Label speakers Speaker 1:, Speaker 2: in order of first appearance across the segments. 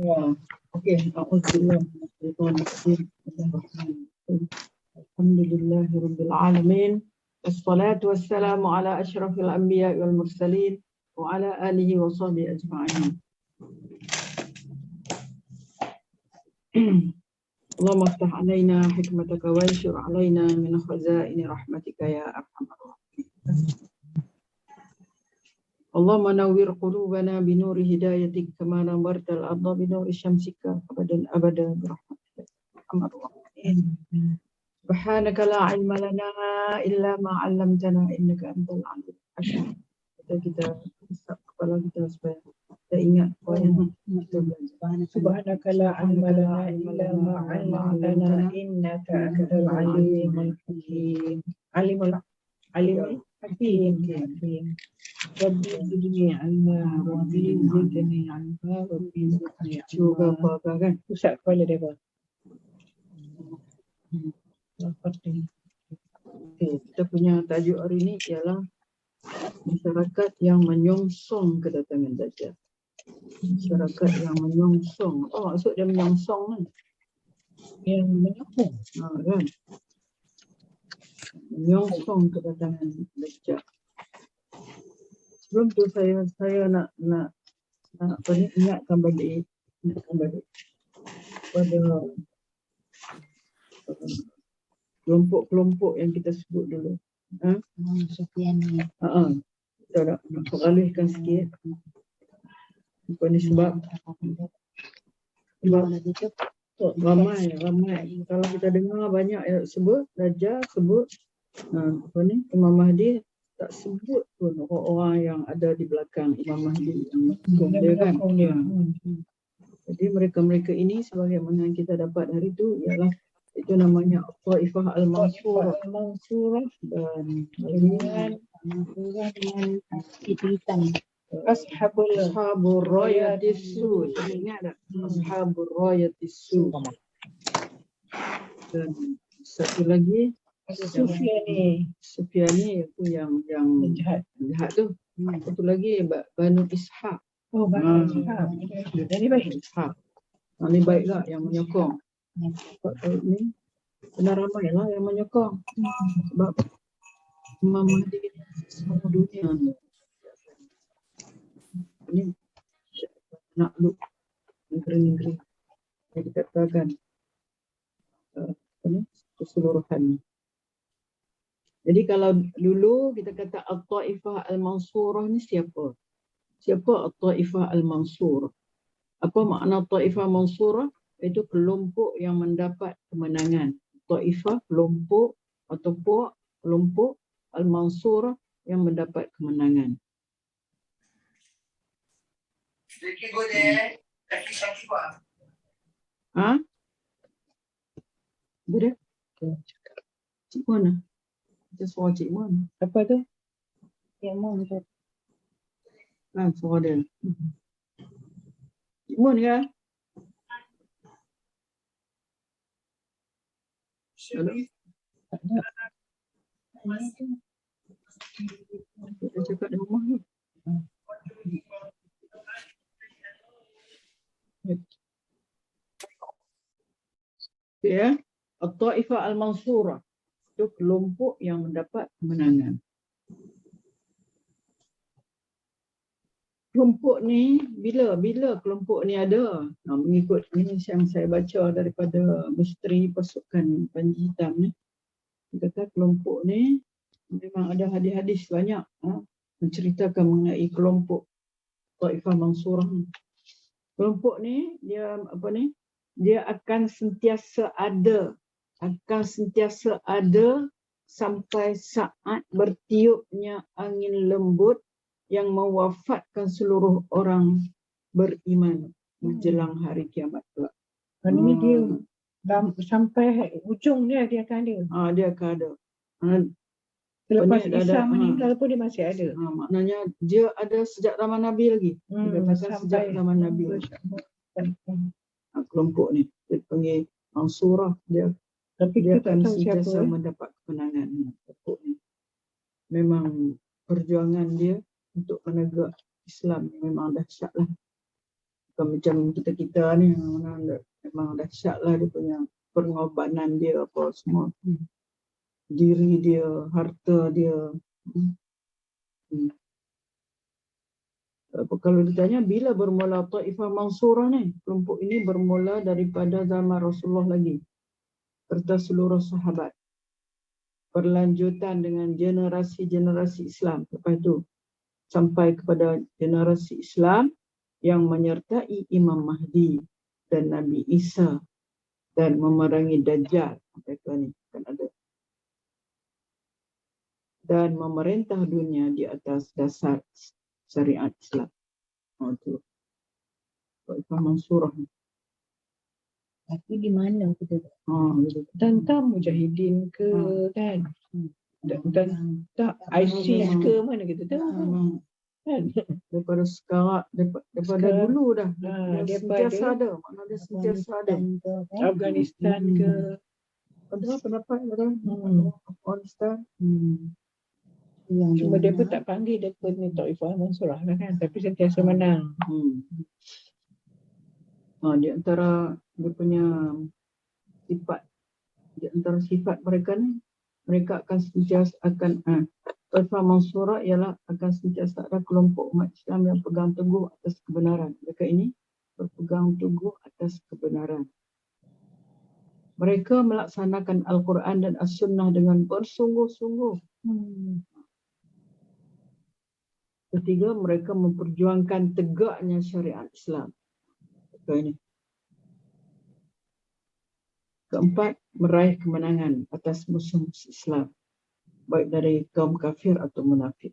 Speaker 1: Ya. Okey, auzubillah. Alhamdulillahirabbil alamin. Wassalatu wassalamu ala asyrafil anbiya'i wal mursalin wa ala alihi wa sahbihi ajma'in. Allahumma aftah alaina hikmataka wa anshur alaina min khazaini rahmatika ya arhamar rahimin. Allahumma nawwir qulubana bi nuri hidayatik kama nawwartal arda bi nuri syamsika abadan abada bi rahmatika ya arhamar rahimin. Subhanaka la ilma lana illa ma 'allamtana innaka antal alim hakim. Kita hisap kepala kita supaya kita ingat apa yang kita belajar.
Speaker 2: Subhanaka la ilma lana illa ma 'allamtana innaka antal alimul hakim. Alimul hakim. Rabbi zidni ilma, Rabbi zidni ilma, Rabbi zidni ilma.
Speaker 1: Cuba apa kan?
Speaker 2: Pusat kepala dia apa?
Speaker 1: Okay, kita punya tajuk hari ini ialah masyarakat yang menyongsong kedatangan Dajjal. Masyarakat yang menyongsong. Apa maksud dia menyongsong ni?
Speaker 2: Yang menyokong.
Speaker 1: Kan? Menyongsong kedatangan Dajjal. Sebelum tu saya nak apa ni, ingatkan balik pada kelompok-kelompok yang kita sebut dulu.
Speaker 2: Sufiani.
Speaker 1: Kita nak peralihkan sikit. Apa ni sebab ramai. Kalau kita dengar banyak yang sebut Dajjal, sebut apa ni Imam Mahdi, tak sebut pun orang-orang yang ada di belakang Imam Mahdi yang dia kan. Jadi mereka-mereka ini sebagaimana kita dapat hari itu ialah itu namanya Taifah Al-Mansurah dan Ashabur Rayatis Su. Ingat tak? Ashabur Rayatis Su. Dan satu lagi Sufiani itu yang jahat tu. Satu lagi Banu Ishaq.
Speaker 2: Banu Ishaq. Dari baik.
Speaker 1: Ishaq. Ini baiklah yang menyokong. Sebab ni benar ramai lah yang menyokong. Sebab Imam Mahdi semua dunia ni nakluk negeri-negeri yang dikatakan apa ni keseluruhan. Jadi kalau dulu kita kata At-Taifah Al-Mansurah ni siapa? Siapa At-Taifah Al-Mansurah? Apa makna Taifah Mansurah? Itu kelompok yang mendapat kemenangan. Taifah kelompok atau kelompok Al-Mansurah yang mendapat kemenangan. Boleh? Cik mana? Kita suara Cik Mun.
Speaker 2: Apa tu? Cik Mun tu.
Speaker 1: Suara dia. Cik Mun ke? Ada? Kita cakap di rumah ni. Ya, At-Taifah Al-Mansurah itu kelompok yang mendapat kemenangan. Kelompok ni bila kelompok ni ada, mengikut ini yang saya baca daripada misteri pasukan Panji Hitam ni, dia kata kelompok ni memang ada hadis-hadis banyak menceritakan mengenai kelompok Taifah Mansurah ni. Kelompok ni dia apa ni? Dia akan sentiasa ada sampai saat bertiupnya angin lembut yang mewafatkan seluruh orang beriman menjelang hari kiamat kelak.
Speaker 2: Ini dia sampai ujung dia akan ada.
Speaker 1: Dia akan ada.
Speaker 2: Selepas Isa meninggal pun dia masih ada.
Speaker 1: Maknanya dia ada sejak zaman Nabi lagi. Sejak zaman Nabi. Kelompok ni dia panggil Mansurah, tapi dia akan sentiasa mendapat kemenangan. Kelompok ni memang perjuangan dia untuk menegak Islam memang dahsyat lah. Bukan macam kita ni memang dahsyat lah dia punya pengorbanan dia apa semua. Diri dia, harta dia. Kalau ditanya bila bermula Taifah Mansurah ni, kelompok ini bermula daripada zaman Rasulullah lagi, serta seluruh sahabat. Berlanjutan dengan generasi-generasi Islam lepas itu sampai kepada generasi Islam yang menyertai Imam Mahdi dan Nabi Isa dan memerangi Dajjal. Mereka ni kan ada. Dan memerintah dunia di atas dasar syariat Islam. Itu Taifah Mansurah.
Speaker 2: Tapi di mana kita tentang mujahidin ke kan? Dan tak ISIS ke mana kita tahu kan?
Speaker 1: Daripada sekarang, daripada dulu dah. Dia
Speaker 2: daripada
Speaker 1: sentiasa ada. Maknanya dia sentiasa ada.
Speaker 2: Afghanistan ke?
Speaker 1: Ada pendapat Afghanistan.
Speaker 2: Cuma dia pun tak panggil dia pun ni Taifah Mansurah lah kan, tapi sentiasa menang.
Speaker 1: Di antara dia punya sifat, di antara sifat mereka ni, mereka akan sentiasa Taifah Mansurah ialah akan sentiasa ada kelompok umat Islam yang pegang teguh atas kebenaran. Mereka ini berpegang teguh atas kebenaran. Mereka melaksanakan Al-Quran dan As-Sunnah dengan bersungguh-sungguh. Ketiga, mereka memperjuangkan tegaknya syariat Islam. Ini. Keempat, meraih kemenangan atas musuh-musuh Islam, baik dari kaum kafir atau munafik.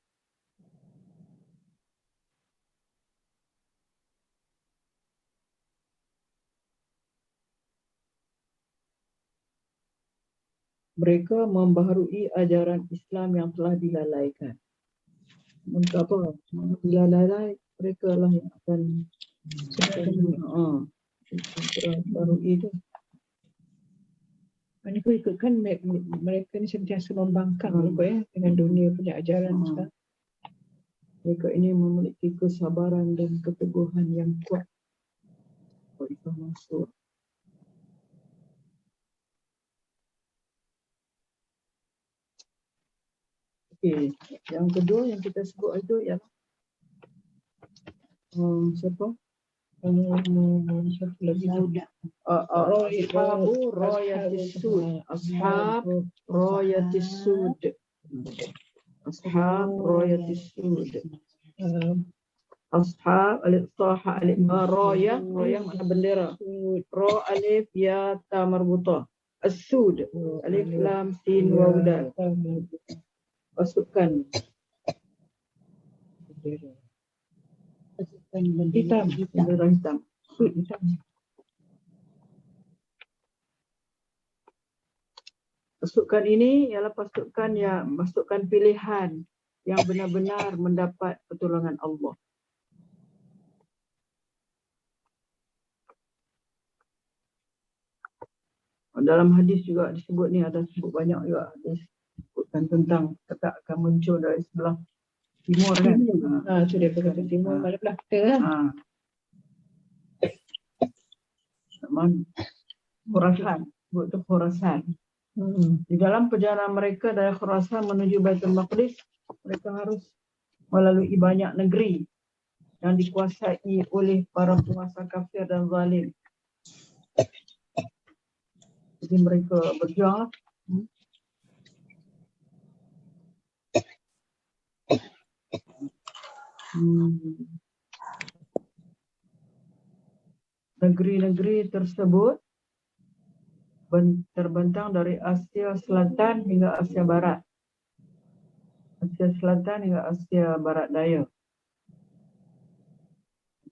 Speaker 1: Mereka membaharui ajaran Islam yang telah dilalaikan. Untuk apa? Dilalai, mereka lah yang akan baru itu.
Speaker 2: Mereka ikutkan mereka ni sentiasa membangkang dengan dunia punya ajaran Islam.
Speaker 1: Mereka ini memiliki kesabaran dan keteguhan yang kuat. Taifah Mansurah. Okey, yang kedua yang kita sebut itu ialah siapa?
Speaker 2: Siapa lagi?
Speaker 1: Ashabu Rayatis Sud. Ashab Rayatis Sud. Ashab Rayatis Sud. Ashab alif taha alif raya, raya makna bendera. Ra alif ya ta marbutah. As-Sud alif lam sin waw dal. Pasukan hitam, bendera hitam. Sud hitam. Pasukan ini ialah pasukan pilihan yang benar-benar mendapat pertolongan Allah. Dalam hadis juga disebut ni, ada sebut banyak juga hadis sebutkan tentang kata akan muncul dari sebelah timur kan.
Speaker 2: Itu dia berkata timur pada belah kita lah.
Speaker 1: Khurasan, sebut tu Khurasan. Di dalam perjalanan mereka dari Khurasan menuju Baitul Maqdis, mereka harus melalui banyak negeri yang dikuasai oleh para penguasa kafir dan zalim. Jadi mereka berjuang. Negeri-negeri tersebut terbentang dari Asia Selatan hingga Asia Barat. Asia Selatan hingga Asia Barat Daya.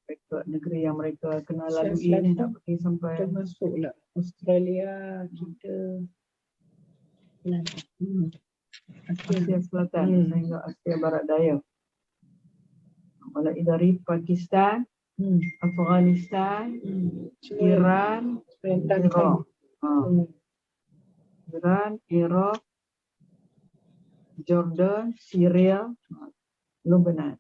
Speaker 1: Mereka, negeri yang mereka kena lalui ini nak pergi sampai
Speaker 2: termasuklah Australia, kita
Speaker 1: Asia Selatan hingga Asia Barat Daya. Mulai dari Pakistan, Afghanistan, Iran, Iraq. Iran, Iraq, Jordan, Syria, Lebanon.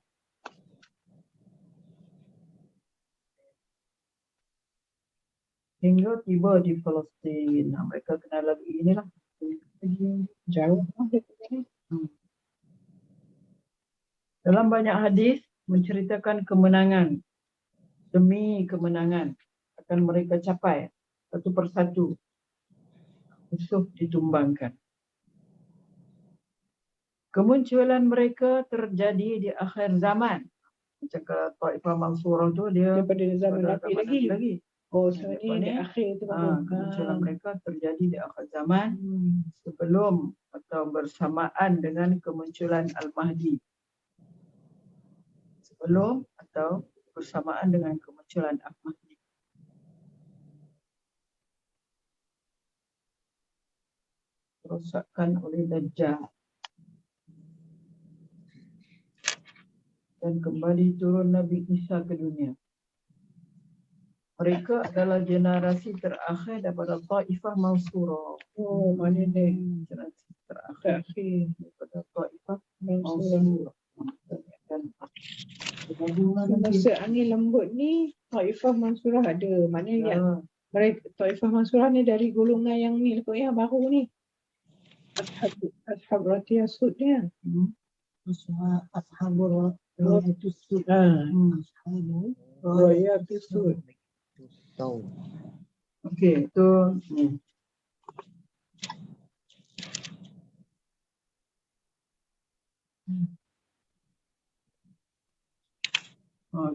Speaker 1: hingga tiba di Palestin. Nah, mereka kenal lagu inilah.
Speaker 2: Jauh.
Speaker 1: Dalam banyak hadis menceritakan kemenangan demi kemenangan akan mereka capai satu persatu. Musuh ditumbangkan. Kemunculan mereka terjadi di akhir zaman. Macam kalau Taifah Mansurah tu dia
Speaker 2: Daripada zaman
Speaker 1: pada
Speaker 2: Nabi
Speaker 1: zaman
Speaker 2: lagi. Oh, so ni di akhir tu
Speaker 1: kemunculan mereka terjadi di akhir zaman sebelum atau bersamaan dengan kemunculan Al-Mahdi. Sebelum atau bersamaan dengan kemunculan Al-Mahdi. Kerosakan oleh Dajjal. Dan kembali turun Nabi Isa ke dunia. Mereka adalah generasi terakhir daripada Taifah Mansurah.
Speaker 2: Oh, mana dia?
Speaker 1: Generasi terakhir daripada Taifah Mansurah.
Speaker 2: Masa angin lembut ni Taifah Mansurah ada. Mana yang mereka Taifah Mansurah ni dari golongan yang ni kot yang baru ni. Ashab Rati Asud dia.
Speaker 3: Ashabul Rayatus Sud. Ashabul
Speaker 2: Rayatus Sud.
Speaker 1: Okey, tu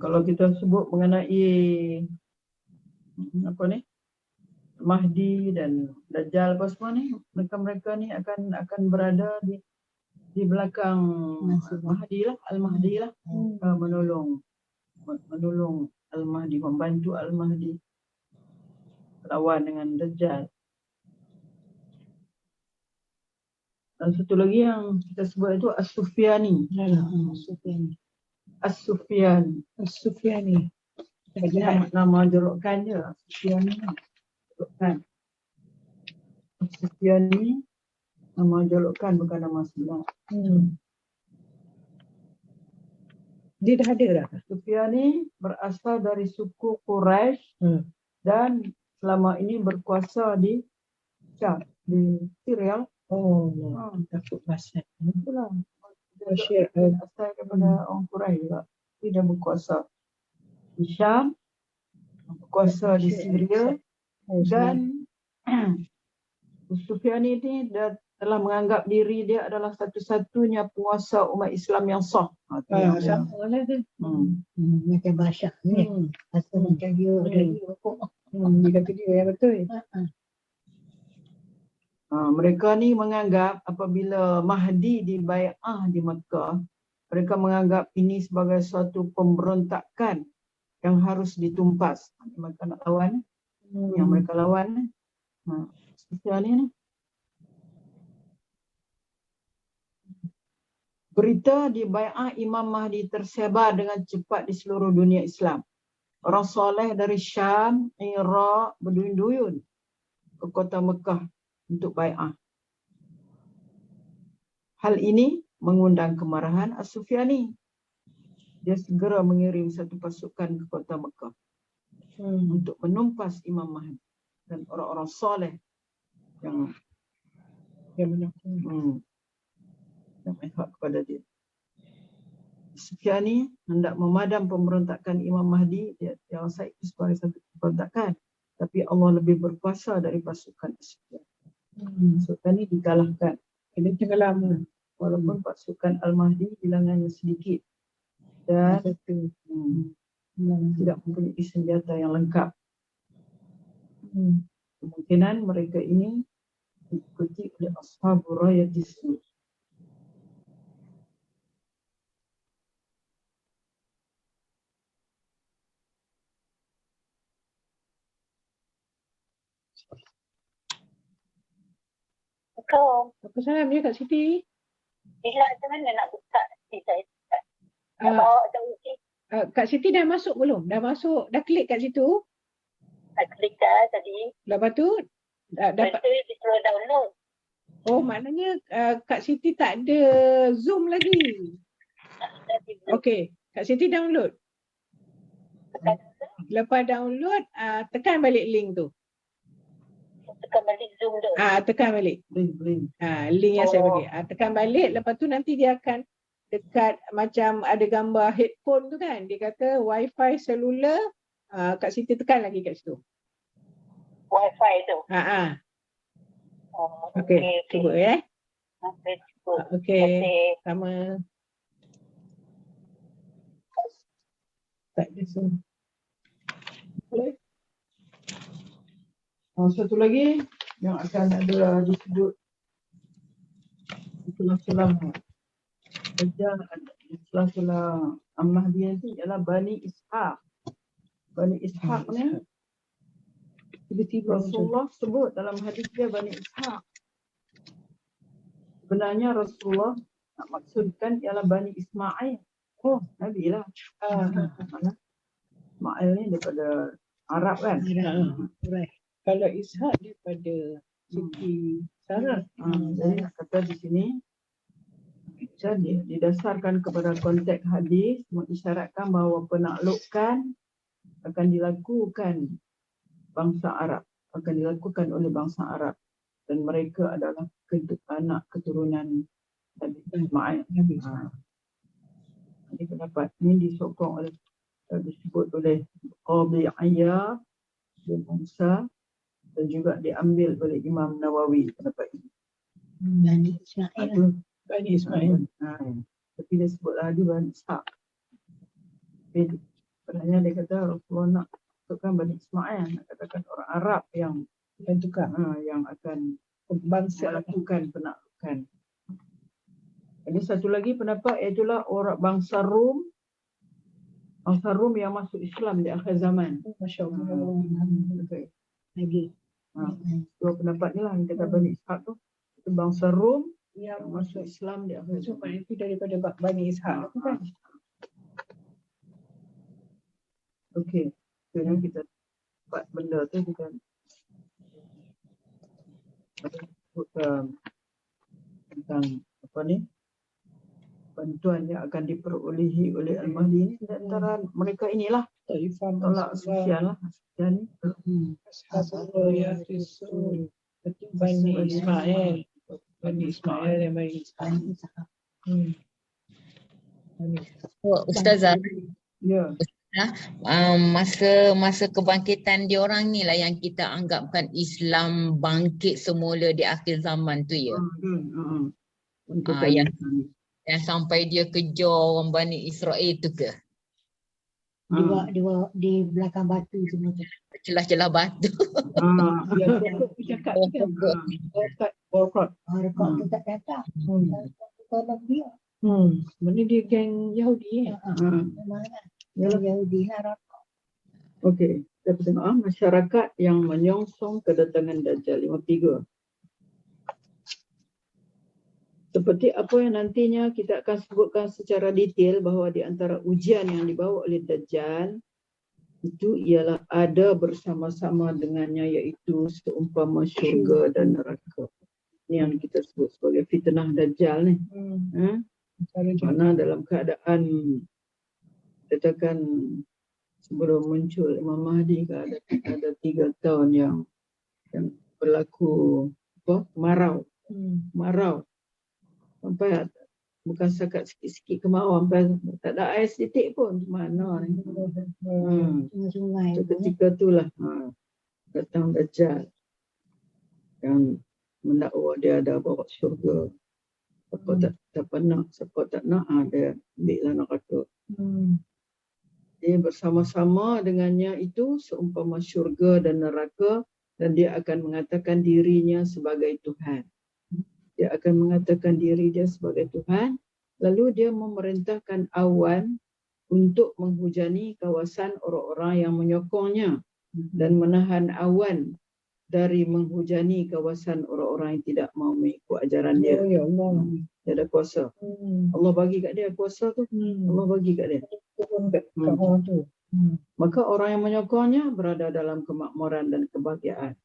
Speaker 1: kalau kita sebut mengenai apa ni? Mahdi dan Dajjal apa semua ni, mereka ni akan berada di belakang Mahdi lah, Al-Mahdi lah, menolong Al-Mahdi, membantu Al-Mahdi lawan dengan Dajjal. Dan satu lagi yang kita sebut itu As-Sufyani. As-Sufyani. Nama julukan je, As-Sufyani. As-Sufyani nama julukan bukan nama sebenar.
Speaker 2: Dia dah ada dah.
Speaker 1: As-Sufyani berasal dari suku Quraisy dan selama ini berkuasa di Syam, di Syria.
Speaker 2: Takut pasal.
Speaker 1: Itulah. Dia asal daripada orang Quraisy juga. Dia dah berkuasa di Syam, berkuasa di Syria dan Sufyani ini telah menganggap diri dia adalah satu-satunya penguasa umat Islam yang sah.
Speaker 2: Sama lah tu.
Speaker 3: Macam Basyar ni. Asal macam dia lagi pokok.
Speaker 2: Dia kata dia yang betul.
Speaker 1: Mereka ni menganggap apabila Mahdi dibai'ah di Mekah, mereka menganggap ini sebagai suatu pemberontakan yang harus ditumpas. Mereka nak lawan. Yang mereka lawan. Seperti ni. Berita dibai'ah Imam Mahdi tersebar dengan cepat di seluruh dunia Islam. Orang soleh dari Syam, Iraq berduyun-duyun ke kota Mekah untuk bai'ah. Hal ini mengundang kemarahan As-Sufyani. Dia segera mengirim satu pasukan ke kota Mekah untuk menumpas Imam Mahdi dan orang-orang soleh yang memihak kepada dia. Sufyani hendak memadam pemberontakan Imam Mahdi. Dia rasa itu sebagai satu pemberontakan. Tapi Allah lebih berkuasa dari pasukan Sufyani. Sufyani dikalahkan.
Speaker 2: Dia tenggelam.
Speaker 1: Walaupun pasukan Al-Mahdi bilangannya sedikit. Dan tidak mempunyai senjata yang lengkap. Kemungkinan mereka ini diikuti oleh Ashabul Rayatus Sud.
Speaker 2: Apa salam dia Kak Siti?
Speaker 4: Macam mana nak buka cerita itu? Nak bawa ke uji?
Speaker 2: Kak Siti dah masuk belum? Dah masuk, dah klik kat situ?
Speaker 4: Nak klik dah tadi.
Speaker 2: Lepas tu dapat.
Speaker 4: Lepas tu disuruh download.
Speaker 2: Oh, maknanya Kak Siti tak ada Zoom lagi. Okey, Kak Siti download. Lepas download, tekan balik link tu.
Speaker 4: tekan balik Zoom tu.
Speaker 2: Tekan balik.
Speaker 1: Link.
Speaker 2: Link yang saya
Speaker 4: Oh.
Speaker 2: bagi. Tekan balik, lepas tu nanti dia akan dekat macam ada gambar headphone tu kan. Dia kata Wi-Fi selular, kat situ tekan lagi kat situ.
Speaker 4: Wi-Fi tu. Oh,
Speaker 2: Okey, cuba ya.
Speaker 4: Okey, cuba.
Speaker 2: Okey, sama. Tak ada Zoom.
Speaker 1: Boleh. Satu lagi yang akan ada disebut selah-selah Ahmadiyah ni ialah Bani Ishaq. Bani Ishaq ni tiba-tiba Rasulullah sebut dalam hadis dia Bani Ishaq. Sebenarnya Rasulullah nak maksudkan ialah Bani Ismail. Oh, Nabi lah. Mana? Ismail ni daripada Arab kan?
Speaker 2: Kalau Ishak daripada Siti Sarah.
Speaker 1: Jadi nak kata di sini jadi didasarkan kepada konteks hadis mengisyaratkan bahawa penaklukan akan dilakukan bangsa Arab, akan dilakukan oleh bangsa Arab dan mereka adalah anak keturunan Nabi Ismail. Ini pendapat ini disokong oleh disebut oleh Qadhi Iyad bin Musa dan juga diambil oleh Imam Nawawi pendapat ini.
Speaker 3: Bani Ismail.
Speaker 2: Bani Ismail.
Speaker 1: Tapi dia sebutlah dia Bani Ishaq. Sebenarnya dia kata Rasulullah nak tukar Bani Ismail, nak katakan orang Arab yang
Speaker 2: tukar.
Speaker 1: Yang akan
Speaker 2: Bangsa
Speaker 1: melakukan penaklukan. Jadi satu lagi pendapat iaitulah orang bangsa Rom. Bangsa Rom yang masuk Islam di akhir zaman.
Speaker 2: Masya Allah.
Speaker 3: Lagi.
Speaker 1: Dua pendapat ni lah yang kata Bani Ishaq tu. Itu bangsa Rom yang masuk Islam di akhir zaman.
Speaker 2: Itu daripada Bani Ishaq tu kan.
Speaker 1: Okey. Sekarang kita dapat benda tu kita sebut tentang apa ni? Bantuan yang akan diperolehi oleh Al-Mahdi ni di antara mereka inilah
Speaker 2: Taifah
Speaker 1: tolak sosial lah sosial ni.
Speaker 2: Ashabullah ya Rasul. Bani Ismail. Bani Ismail dan Bani Ishaq.
Speaker 5: Ustazah,
Speaker 1: Ya.
Speaker 5: masa kebangkitan diorang ni lah yang kita anggapkan Islam bangkit semula di akhir zaman tu ya. Yang sampai dia kejar orang Bani Israel tu ke?
Speaker 3: Dua di belakang batu semua tu.
Speaker 5: Celah-celah batu.
Speaker 2: Dia cakap kan.
Speaker 3: Rekod tu tak datang. Tolong dia.
Speaker 2: Sebenarnya dia geng Yahudi.
Speaker 3: Memang kan. Yahudi lah.
Speaker 1: Okey, kita tengok masyarakat yang menyongsong kedatangan Dajjal 53. Seperti apa yang nantinya kita akan sebutkan secara detail bahawa di antara ujian yang dibawa oleh Dajjal itu ialah ada bersama-sama dengannya iaitu seumpama syurga dan neraka. Ini yang kita sebut sebagai fitnah Dajjal ni. Mana dalam keadaan katakan sebelum muncul Imam Mahdi ada 3 tahun yang berlaku kemarau. Sampai bukan setakat sikit-sikit kemarau sampai tak ada air sedikit pun. Mana ni?
Speaker 3: Sungai.
Speaker 1: Ketika itulah datang Dajjal yang mendakwa dia ada bawa syurga. Siapa tak nak, siapa tak nak dia ambillah neraka. Dia bersama-sama dengannya itu seumpama syurga dan neraka dan dia akan mengatakan dirinya sebagai Tuhan. Dia akan mengatakan diri dia sebagai Tuhan, lalu dia memerintahkan awan untuk menghujani kawasan orang-orang yang menyokongnya dan menahan awan dari menghujani kawasan orang-orang yang tidak mau mengikut ajaran dia.
Speaker 2: Ya Allah.
Speaker 1: Dia ada kuasa. Allah bagi kat dia kuasa tu. Allah bagi kat dia. Maka orang yang menyokongnya berada dalam kemakmuran dan kebahagiaan.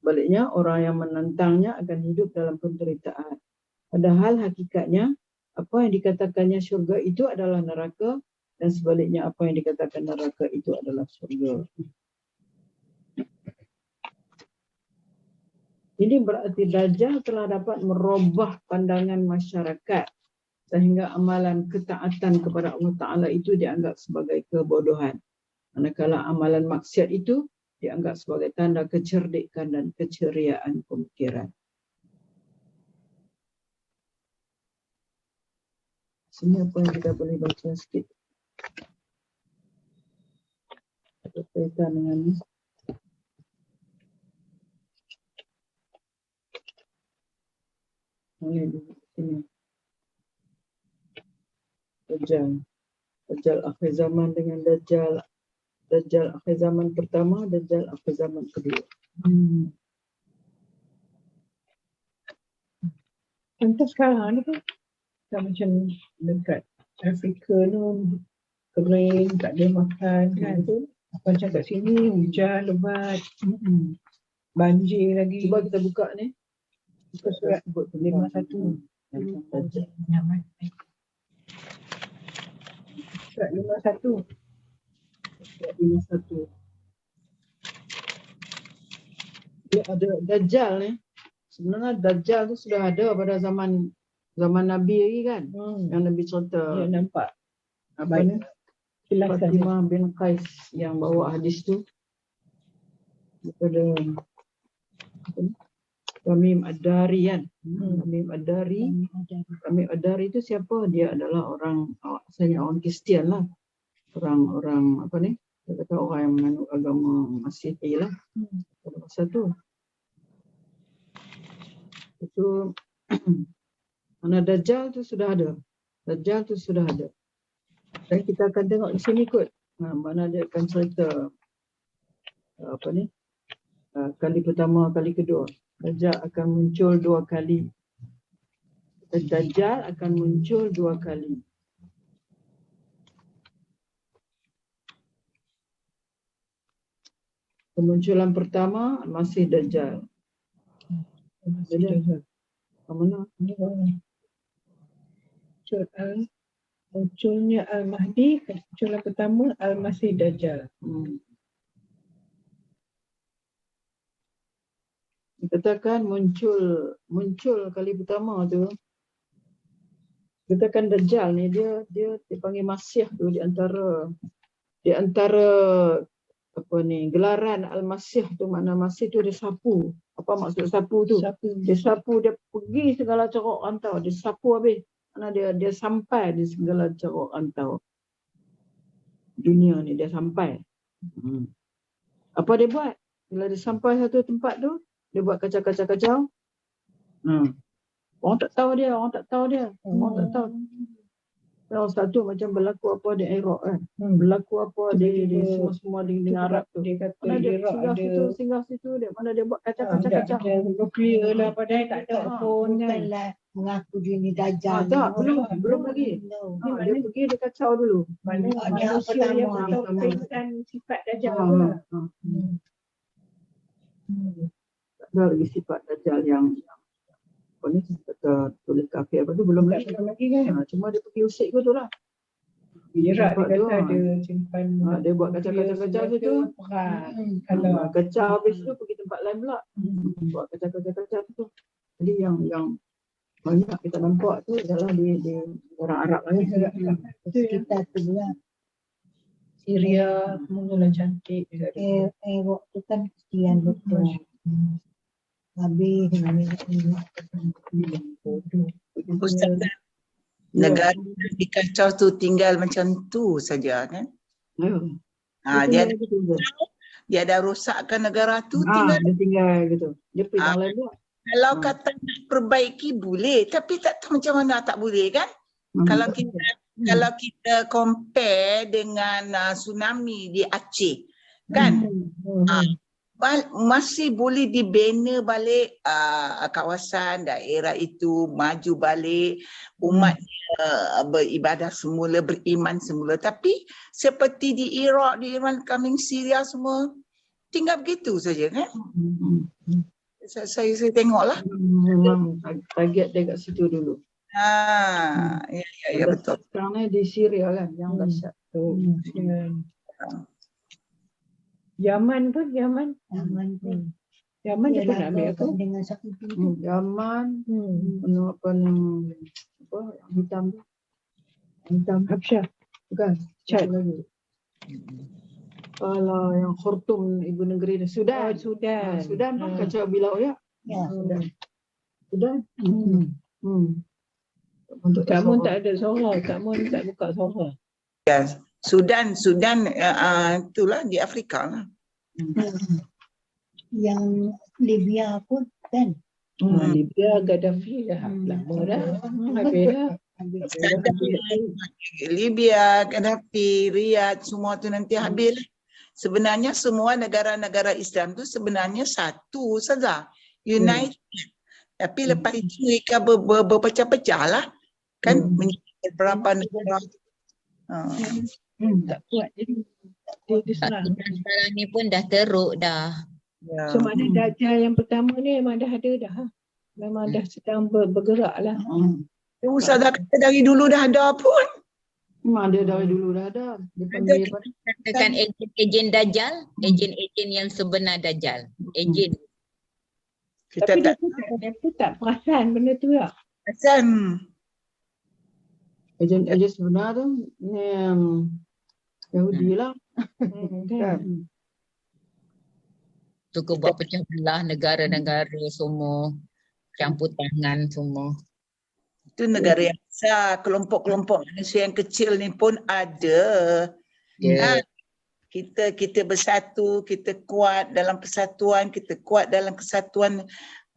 Speaker 1: Baliknya orang yang menentangnya akan hidup dalam penderitaan. Padahal hakikatnya apa yang dikatakannya syurga itu adalah neraka dan sebaliknya apa yang dikatakan neraka itu adalah syurga. Ini berarti Dajjal telah dapat merubah pandangan masyarakat sehingga amalan ketaatan kepada Allah Ta'ala itu dianggap sebagai kebodohan. Manakala amalan maksiat itu dianggap sebagai tanda kecerdikan dan keceriaan pemikiran. Sini apa yang kita boleh baca sikit berkaitan dengan ni. Ini di sini. Dajjal akhir zaman dengan Dajjal akhir zaman pertama, Dajjal akhir zaman kedua.
Speaker 2: Contoh sekarang ni kan tak macam dekat Afrika tu kering, tak ada makan kan. Macam kat sini hujan lebat, banjir lagi.
Speaker 1: Cuba kita buka ni.
Speaker 2: Buka surat 51. Surat 51.
Speaker 1: Surat 51. Dia ada Dajjal ni. Sebenarnya Dajjal tu sudah ada pada zaman Nabi lagi kan. Yang Nabi cerita.
Speaker 2: Ya, nampak.
Speaker 1: Apa ni? Fatimah bin Qais yang bawa hadis tu. Daripada Tamim Ad-Dari kan. Tamim Ad-Dari itu siapa? Dia adalah orang, asalnya orang Kristian lah. Orang apa ni? Dia kata orang yang menganut agama Masihi lah. Pada masa tu. Itu mana Dajjal tu sudah ada. Dan kita akan tengok di sini kot. Mana dia akan cerita apa ni? Kali pertama, kali kedua. Dajjal akan muncul 2 kali. Dajjal akan muncul 2 kali. Kemunculan pertama masih Dajjal. Mana?
Speaker 2: Munculnya Al-Mahdi, kemunculan pertama Al-Masih Dajjal.
Speaker 1: Dikatakan muncul kali pertama tu. Katakan Dajjal ni dia dipanggil Masih tu di antara apa ni gelaran Al-Masih tu, makna Masih tu dia sapu. Apa maksud sapu tu? Dia sapu, dia pergi segala corok rantau, dia sapu habis. Mana dia sampai di segala corok rantau dunia ni, dia sampai. Apa dia buat? Bila dia sampai satu tempat tu, dia buat kacau-kacau. Orang tak tahu dia. Yang satu macam berlaku apa di Iraq kan. Berlaku apa di semua di Arab tu.
Speaker 2: Dia kata
Speaker 1: Mana dia
Speaker 2: Iraq
Speaker 1: singgah situ dia. Mana dia buat kacau-kacau.
Speaker 2: Nuklear lah padahal tak ada pun kan.
Speaker 3: Bukanlah mengaku dia ni Dajjal.
Speaker 1: Tak, belum lagi. Dia pergi dia kacau dulu.
Speaker 2: Mana
Speaker 3: Dia
Speaker 2: manusia yang
Speaker 3: pertama.
Speaker 2: tahu kaitan sifat Dajjal lah.
Speaker 1: Tak ada lagi sifat Dajjal yang apa ni kata tulis kafir apa tu belum lagi.
Speaker 2: kan.
Speaker 1: Cuma dia pergi usik tu lah.
Speaker 2: Iraq dia
Speaker 1: tu,
Speaker 2: kata ada simpan.
Speaker 1: dia buat kacau-kacau situ.
Speaker 2: Kalau
Speaker 1: Kacau habis tu pergi tempat lain pula. Buat kacau-kacau tu. Jadi yang banyak kita nampak tu adalah di orang Arab lah.
Speaker 3: Sekitar tu lah.
Speaker 2: Syria mula cantik.
Speaker 3: Iraq tu kan Kristian betul. Habis
Speaker 6: Ustaz, negara yang dikacau tu tinggal macam tu saja kan? Dia dah rosakkan negara tu, tinggal.
Speaker 1: Dia tinggal gitu. Dia pergi yang lain pula.
Speaker 6: Kalau kata nak perbaiki boleh, tapi tak tahu macam mana tak boleh kan? Kalau kita compare dengan tsunami di Aceh kan? Masih boleh dibina balik kawasan daerah itu, maju balik, umat beribadah semula, beriman semula. Tapi seperti di Iraq, di Iran, coming Syria semua tinggal begitu saja kan? Saya tengoklah.
Speaker 1: Memang target dia kat situ dulu.
Speaker 6: Ya betul.
Speaker 1: Sekarang ni di Syria kan yang dahsyat.
Speaker 2: Yaman pun. Yaman dia pernah ambil aku.
Speaker 3: dengan satu pintu.
Speaker 1: Yaman,
Speaker 2: Hmm.
Speaker 1: apa yang hitam tu? Hitam
Speaker 2: Habsyah.
Speaker 1: bukan?
Speaker 2: Chad.
Speaker 1: Satu lagi. Kalau yang Khartoum ibu negeri dia Sudan.
Speaker 2: Sudan.
Speaker 1: Sudan pun kacau bilau ya.
Speaker 3: Ya.
Speaker 1: Sudan. Untuk
Speaker 2: Kak Mun
Speaker 1: Sahara.
Speaker 2: tak ada suara. Kak Mun tak buka suara.
Speaker 6: Sudan itulah di Afrika lah.
Speaker 3: Yang Libya pun kan.
Speaker 2: Libya, Gaddafi dah lama dah. Habis dah.
Speaker 6: Libya, Gaddafi, Riyadh, semua tu nanti habis. Sebenarnya semua negara-negara Islam tu sebenarnya satu saja. United. Tapi lepas itu mereka berpecah-pecah lah. Kan menjadi beberapa negara.
Speaker 2: Tak kuat jadi. Dia diserang.
Speaker 5: Sekarang ni pun dah teruk dah.
Speaker 6: Ya.
Speaker 2: So maknanya Dajjal yang pertama ni memang dah ada dah. Memang dah sedang bergerak lah.
Speaker 6: Ustazah kata dari dulu dah ada pun.
Speaker 1: Memang dia dari dulu dah ada. Dia panggil apa?
Speaker 5: Katakan ejen Dajjal, ejen-ejen yang sebenar Dajjal. Ejen.
Speaker 6: Kita
Speaker 2: Tapi
Speaker 6: tak
Speaker 2: dia pun tak perasan benda tu lah.
Speaker 6: perasan.
Speaker 1: Ejen sebenar tu ni Yahudi lah.
Speaker 2: Kan?
Speaker 5: Tu kau buat pecah belah negara-negara semua. Campur tangan semua.
Speaker 6: Itu negara yang besar. Kelompok-kelompok manusia yang kecil ni pun ada.
Speaker 5: Ya.
Speaker 6: Kita bersatu, kita kuat dalam persatuan, kita kuat dalam kesatuan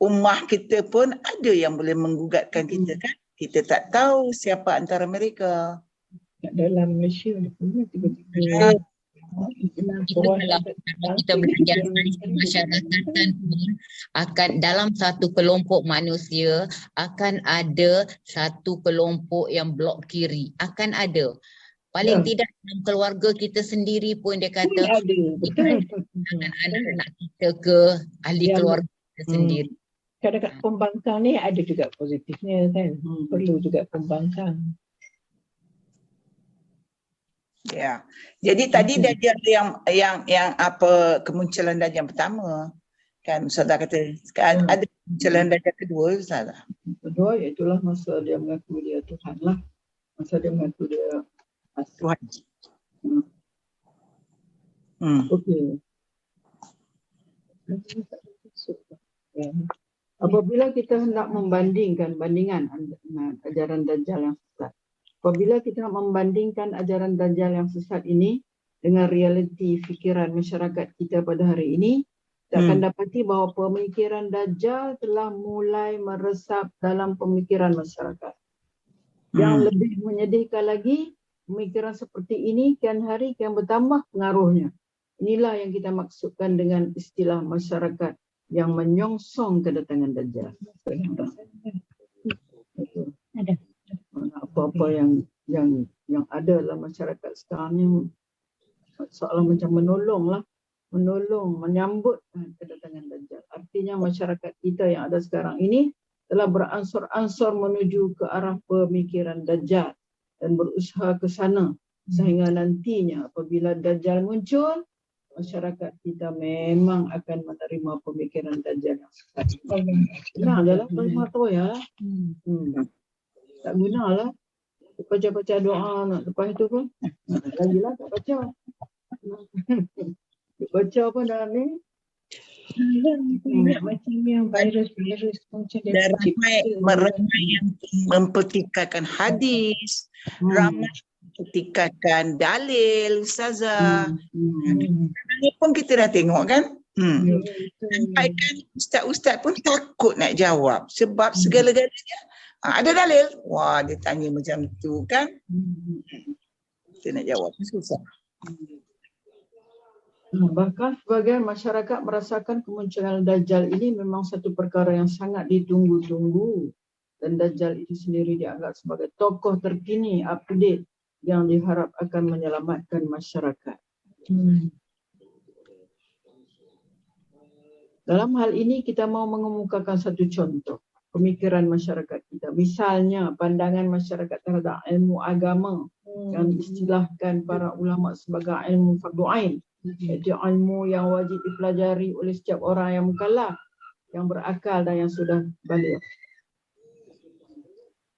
Speaker 6: ummah kita pun ada yang boleh menggugatkan kita kan. Kita tak tahu siapa antara mereka.
Speaker 2: Kat dalam Malaysia ni pun tiba-tiba.
Speaker 5: Kalau kita belajar sains kemasyarakatan pun akan dalam satu kelompok manusia akan ada satu kelompok yang blok kiri. Akan ada. Paling tidak dalam keluarga kita sendiri pun dia kata
Speaker 2: Ada, betul.
Speaker 5: dengan anak-anak kita ke ahli keluarga kita sendiri.
Speaker 2: Kadang-kadang pembangkang ni ada juga positifnya kan. Perlu juga pembangkang.
Speaker 6: Ya. Jadi tadi Dajjal yang apa kemunculan Dajjal pertama. Kan Ustazah kata ada kemunculan Dajjal kedua Ustazah.
Speaker 1: Kedua iaitulah masa dia mengaku dia Tuhan lah. Masa dia mengaku dia
Speaker 6: Tuhan.
Speaker 1: Okey. Apabila kita hendak bandingan ajaran Dajjal yang sesat. Apabila kita nak membandingkan ajaran Dajjal yang sesat ini dengan realiti fikiran masyarakat kita pada hari ini, kita akan dapati bahawa pemikiran Dajjal telah mulai meresap dalam pemikiran masyarakat. Yang lebih menyedihkan lagi, pemikiran seperti ini kian hari kian bertambah pengaruhnya. Inilah yang kita maksudkan dengan istilah masyarakat yang menyongsong kedatangan Dajjal.
Speaker 3: Ada.
Speaker 1: Apa-apa yang ada dalam masyarakat sekarang ni seolah macam menolong, menyambut kedatangan Dajjal. Artinya masyarakat kita yang ada sekarang ini telah beransur-ansur menuju ke arah pemikiran Dajjal dan berusaha ke sana sehingga nantinya apabila Dajjal muncul, masyarakat kita memang akan menerima pemikiran Dajjal yang sesat. Nah, adalah kalimat tu ya. Tak gunalah. Baca-baca doa nak lepas itu pun. Lagilah tak baca. Baca pun dalam ni.
Speaker 2: Macam yang virus macam dia.
Speaker 6: Ramai yang mempertikaikan hadis, ramai mempertikaikan dalil Ustazah. Ini pun kita dah tengok kan. Sampai kan ustaz-ustaz pun takut nak jawab sebab segala-galanya ada dalil. Wah, dia tanya macam tu kan. Kita nak jawab susah.
Speaker 1: Bahkan sebagian masyarakat merasakan kemunculan Dajjal ini memang satu perkara yang sangat ditunggu-tunggu. Dan Dajjal itu sendiri dianggap sebagai tokoh terkini, up to date, yang diharap akan menyelamatkan masyarakat. Dalam hal ini kita mau mengemukakan satu contoh pemikiran masyarakat kita. Misalnya pandangan masyarakat terhadap ilmu agama yang diistilahkan para ulama sebagai ilmu fardu ain Iaitu ilmu yang wajib dipelajari oleh setiap orang yang mukallaf, yang berakal dan yang sudah baligh.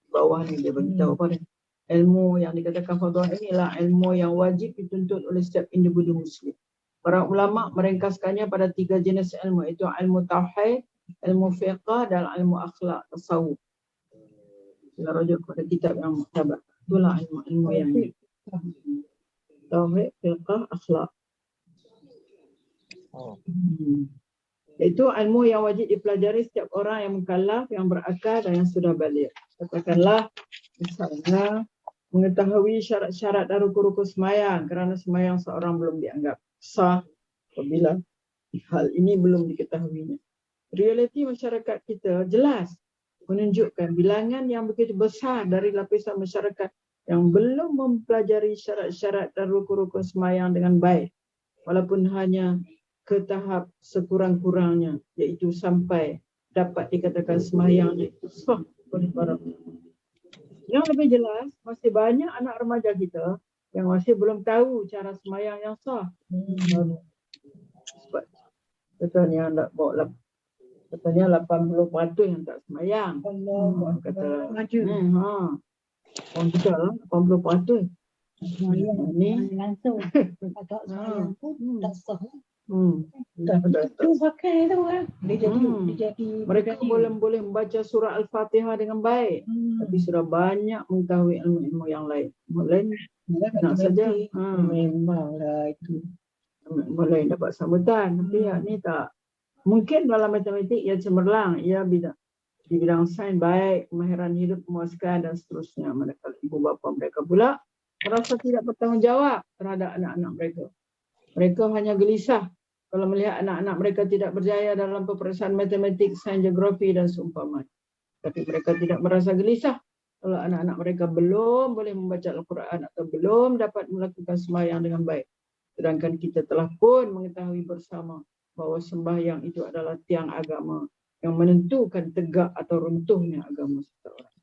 Speaker 1: Bawah ni dia beritahu apa dia. Ilmu yang dikatakan fardhu inilah ilmu yang wajib dituntut oleh setiap individu muslim. Para ulama meringkaskannya pada 3 jenis ilmu, iaitu ilmu tauhid, ilmu fiqh dan ilmu akhlak tasawuf. Kita rujuk pada kitab yang muktabar. Itulah ilmu yang ini. Tauhid, fiqh, akhlak. Itu ilmu yang wajib dipelajari setiap orang yang mukallaf, yang berakal dan yang sudah baligh. Katakanlah misalnya mengetahui syarat-syarat dan rukun-rukun sembahyang, kerana sembahyang seorang belum dianggap sah apabila hal ini belum diketahuinya. Realiti masyarakat kita jelas menunjukkan bilangan yang begitu besar dari lapisan masyarakat yang belum mempelajari syarat-syarat dan rukun-rukun sembahyang dengan baik, walaupun hanya ke tahap sekurang-kurangnya, iaitu sampai dapat dikatakan sembahyangnya itu sah oleh para ulama. Yang lebih jelas, masih banyak anak remaja kita yang masih belum tahu cara sembahyang yang sah. Sebab katanya nak bawa katanya 80% yang tak sembahyang. Kata
Speaker 3: Maju.
Speaker 1: Orang kita lah 80%. Ni
Speaker 3: Langsung. Agak sayang pun tak sah.
Speaker 2: Tu pakai tu kan. Dia jadi
Speaker 1: mereka boleh membaca surah Al-Fatihah dengan baik, tapi sudah banyak mengetahui ilmu-ilmu yang lain. Lain nak saja.
Speaker 2: Memanglah itu.
Speaker 1: Boleh dapat sambutan, tapi yang ni tak. Mungkin dalam matematik ia cemerlang, ia di bidang sains baik, kemahiran hidup memuaskan dan seterusnya. Manakala ibu bapa mereka pula merasa tidak bertanggungjawab terhadap anak-anak mereka. Mereka hanya gelisah kalau melihat anak-anak mereka tidak berjaya dalam peperiksaan matematik, sains, geografi dan seumpamanya. Tapi mereka tidak merasa gelisah kalau anak-anak mereka belum boleh membaca Al-Quran atau belum dapat melakukan sembahyang dengan baik. Sedangkan kita telah pun mengetahui bersama bahawa sembahyang itu adalah tiang agama yang menentukan tegak atau runtuhnya agama seseorang.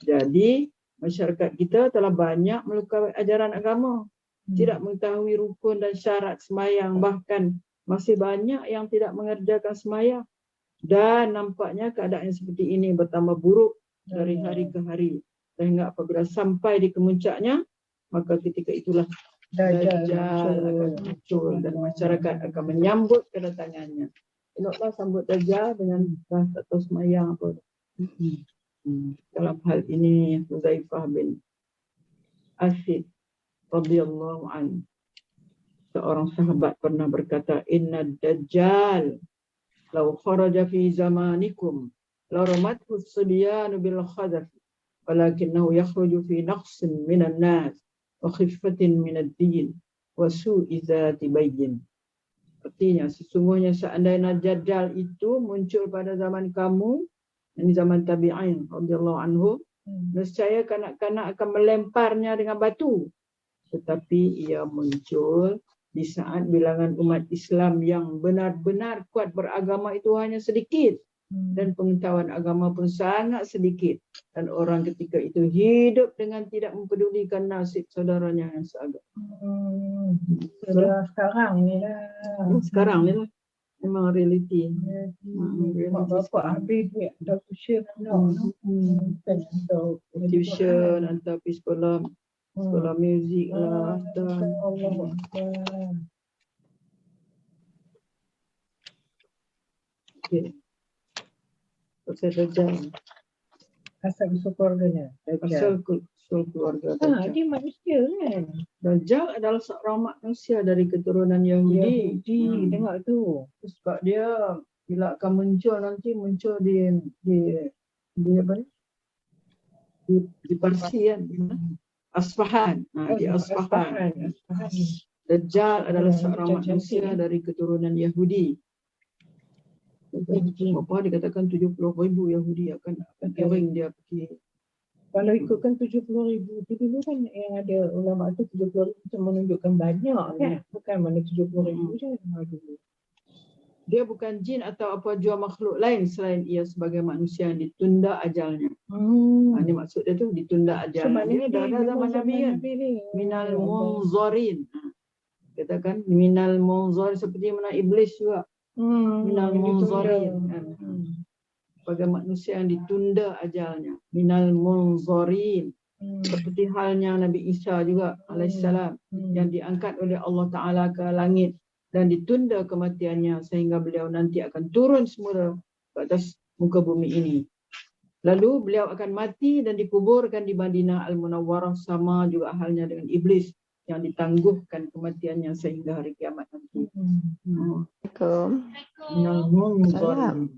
Speaker 1: Jadi, masyarakat kita telah banyak melukai ajaran agama, tidak mengetahui rukun dan syarat sembahyang, bahkan masih banyak yang tidak mengerjakan sembahyang. Dan nampaknya keadaan seperti ini bertambah buruk dari hari ke hari. Sehingga apabila sampai di kemuncaknya, maka ketika itulah Dajjal akan muncul dan masyarakat akan menyambut kedatangannya. Eloklah sambut Dajjal dengan tak tahu sembahyang apa. Dalam hal ini Huzaifah bin Asid radhiyallahu anhu, seorang sahabat pernah berkata, "Inna Dajjal law kharaja fi zamanikum la ramathu as-sibyanu bil khadaf walakinnahu yakhruju fi naqsin minan nas wa khiffatin minad din wa su'i zati bayyin." Artinya sesungguhnya seandainya Dajjal itu muncul pada zaman kamu, ini zaman tabi'in radhiyallahu anhu, nescaya kanak-kanak akan melemparnya dengan batu. Tetapi ia muncul di saat bilangan umat Islam yang benar-benar kuat beragama itu hanya sedikit, dan pengetahuan agama pun sangat sedikit, dan orang ketika itu hidup dengan tidak mempedulikan nasib saudaranya yang seagama.
Speaker 2: Sekarang ni lah.
Speaker 1: Sekarang ni lah memang realiti.
Speaker 2: Mak bapak habis duit dah tuition anak.
Speaker 1: Tuition, hantar pergi sekolah muzik lah. Okay. Pasal Dajjal.
Speaker 2: Asal usul keluarganya.
Speaker 1: Pasal keluarga Dajjal.
Speaker 2: Dia manusia kan.
Speaker 1: Dajjal adalah seorang manusia dari keturunan Yahudi.
Speaker 2: Tengok tu.
Speaker 1: Sebab dia bila akan muncul nanti muncul di apa ni? Di Parsi kan. Asfahan. Di Asfahan. Dajjal adalah seorang manusia dari keturunan Yahudi. Apa dikatakan 70,000 Yahudi akan kering dia pergi.
Speaker 2: Kalau ikutkan 70,000 tu dulu kan yang ada ulama tu 70,000 tu menunjukkan banyak kan. Bukan mana 70,000 je dulu.
Speaker 1: Dia bukan jin atau apa jua makhluk lain selain ia sebagai manusia yang ditunda ajalnya. Ini maksud dia tu ditunda ajalnya. Dia dah zaman Nabi kan. Minal munzarin. Katakan minal munzar, seperti mana iblis juga. Minal munzarin kan. Sebagai manusia yang ditunda ajalnya. Minal munzarin. Seperti halnya Nabi Isa juga alaihissalam yang diangkat oleh Allah Ta'ala ke langit dan ditunda kematiannya sehingga beliau nanti akan turun semula ke atas muka bumi ini. Lalu beliau akan mati dan dikuburkan di Madinah Al-Munawwarah, sama juga halnya dengan iblis yang ditangguhkan kematiannya sehingga hari kiamat nanti.
Speaker 7: Assalamualaikum.
Speaker 1: Minal munzarin.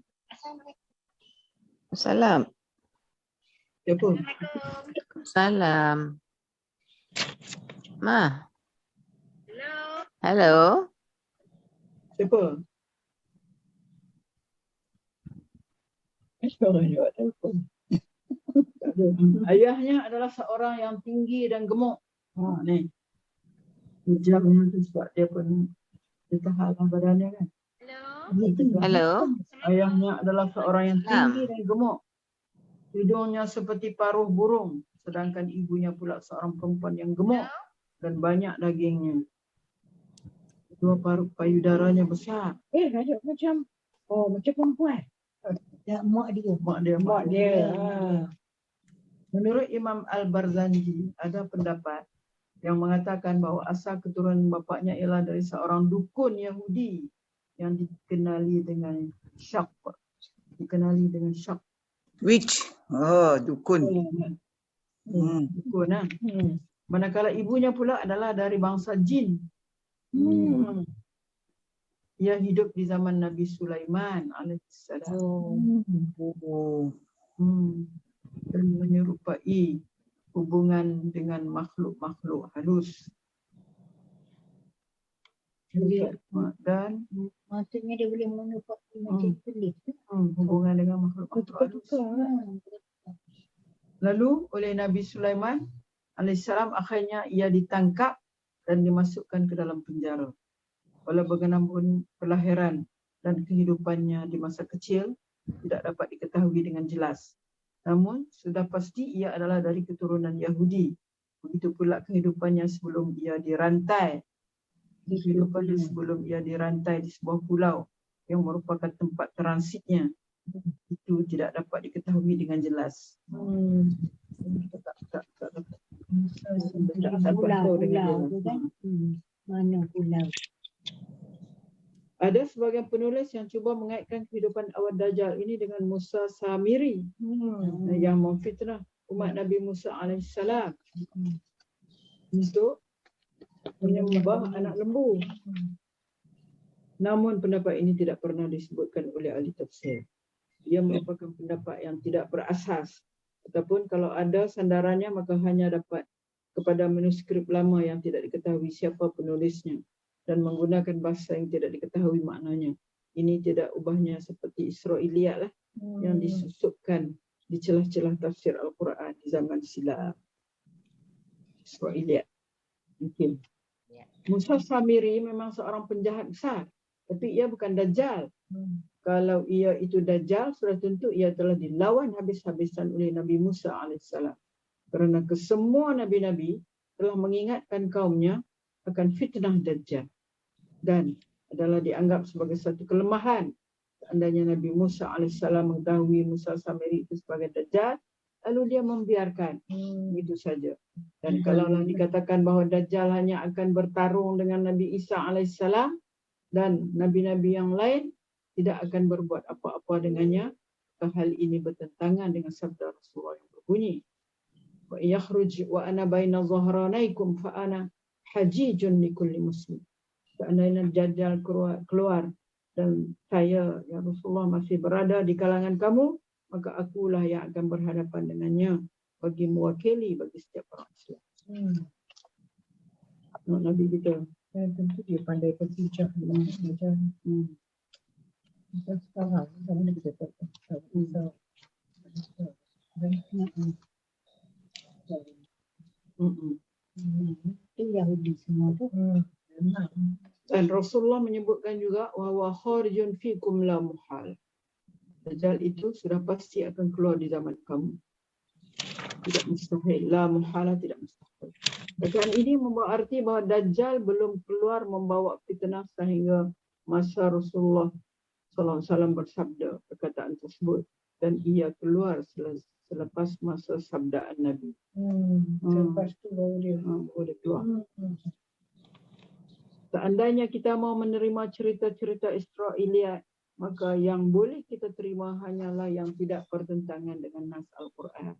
Speaker 7: Salam.
Speaker 1: Siapa?
Speaker 7: Salam. Ma. Hello.
Speaker 1: Siapa?
Speaker 2: Orang jawab telefon.
Speaker 1: Tak ada. Ayahnya adalah seorang yang tinggi dan gemuk. Ni. Hujamnya tu sebab dia pun dia tahanlah badannya kan.
Speaker 7: Hello.
Speaker 1: Ayahnya adalah seorang yang tinggi dan gemuk. Hidungnya seperti paruh burung. Sedangkan ibunya pula seorang perempuan yang gemuk dan banyak dagingnya. Dua payudaranya besar.
Speaker 2: Ada macam perempuan.
Speaker 3: Tak, mak dia.
Speaker 2: Mak dia.
Speaker 1: Menurut Imam Al-Barzanji, ada pendapat yang mengatakan bahawa asal keturunan bapaknya ialah dari seorang dukun Yahudi yang dikenali dengan Syak.
Speaker 6: Which? Oh, dukun.
Speaker 1: Dukun lah. Manakala ibunya pula adalah dari bangsa jin. Ia hidup di zaman Nabi Sulaiman alaihissalam. Dan menyerupai hubungan dengan makhluk-makhluk halus. Dan
Speaker 3: Maksudnya dia boleh menyerupai macam tulis.
Speaker 1: hubungan dengan makhluk-makhluk halus. Lalu oleh Nabi Sulaiman alaihissalam akhirnya ia ditangkap dan dimasukkan ke dalam penjara. Walau bagaimanapun kelahiran dan kehidupannya di masa kecil tidak dapat diketahui dengan jelas. Namun sudah pasti ia adalah dari keturunan Yahudi. Begitu pula kehidupannya sebelum ia dirantai. Kehidupannya sebelum ia dirantai di sebuah pulau yang merupakan tempat transitnya. Itu tidak dapat diketahui dengan jelas.
Speaker 3: Pulau tu kan. Mana pulau?
Speaker 1: Ada sebagian penulis yang cuba mengaitkan kehidupan awal Dajjal ini dengan Musa Samiri yang memfitnah umat Nabi Musa alaihissalam untuk menyembah anak lembu. Namun pendapat ini tidak pernah disebutkan oleh ahli tafsir. Ia merupakan pendapat yang tidak berasas. Ataupun kalau ada sandarannya maka hanya dapat kepada manuskrip lama yang tidak diketahui siapa penulisnya dan menggunakan bahasa yang tidak diketahui maknanya. Ini tidak ubahnya seperti Israiliyat lah yang disusupkan di celah-celah tafsir Al-Quran di zaman silam. Israiliyat. Mungkin. Musa Samiri memang seorang penjahat besar. Tapi ia bukan Dajjal. Kalau ia itu Dajjal, sudah tentu ia telah dilawan habis-habisan oleh Nabi Musa AS. Kerana kesemua Nabi-Nabi telah mengingatkan kaumnya akan fitnah Dajjal. Dan adalah dianggap sebagai satu kelemahan. Seandainya Nabi Musa AS mengetahui Musa Samiri itu sebagai Dajjal, lalu dia membiarkan. Begitu saja. Dan kalaulah dikatakan bahawa Dajjal hanya akan bertarung dengan Nabi Isa AS dan Nabi-Nabi yang lain, tidak akan berbuat apa-apa dengannya, hal ini bertentangan dengan sabda Rasulullah yang berbunyi, wa yakhruj wa ana baina dhahranaikum fa ana hajijun likulli muslim. Seandainya Dajjal keluar dan saya ya Rasulullah masih berada di kalangan kamu, maka akulah yang akan berhadapan dengannya bagi mewakili bagi setiap orang Islam. Nabi kita
Speaker 2: Tentu dia pandai berpijak dengan macam kita sekarang sama ni kita tak tahu.
Speaker 3: Itu Yahudi semua tu.
Speaker 1: Dan Rasulullah menyebutkan juga wa huwa kharijun fikum la muhal. Dajjal itu sudah pasti akan keluar di zaman kamu. Tidak mustahil, la muhala, tidak mustahil. Dan ini membawa arti bahawa Dajjal belum keluar membawa fitnah sehingga masa Rasulullah SAW bersabda perkataan tersebut, dan ia keluar selepas masa sabdaan Nabi.
Speaker 2: Selepas tu baru dia.
Speaker 1: Baru dia keluar. Seandainya kita mau menerima cerita-cerita Israiliyat, maka yang boleh kita terima hanyalah yang tidak bertentangan dengan nas Al-Quran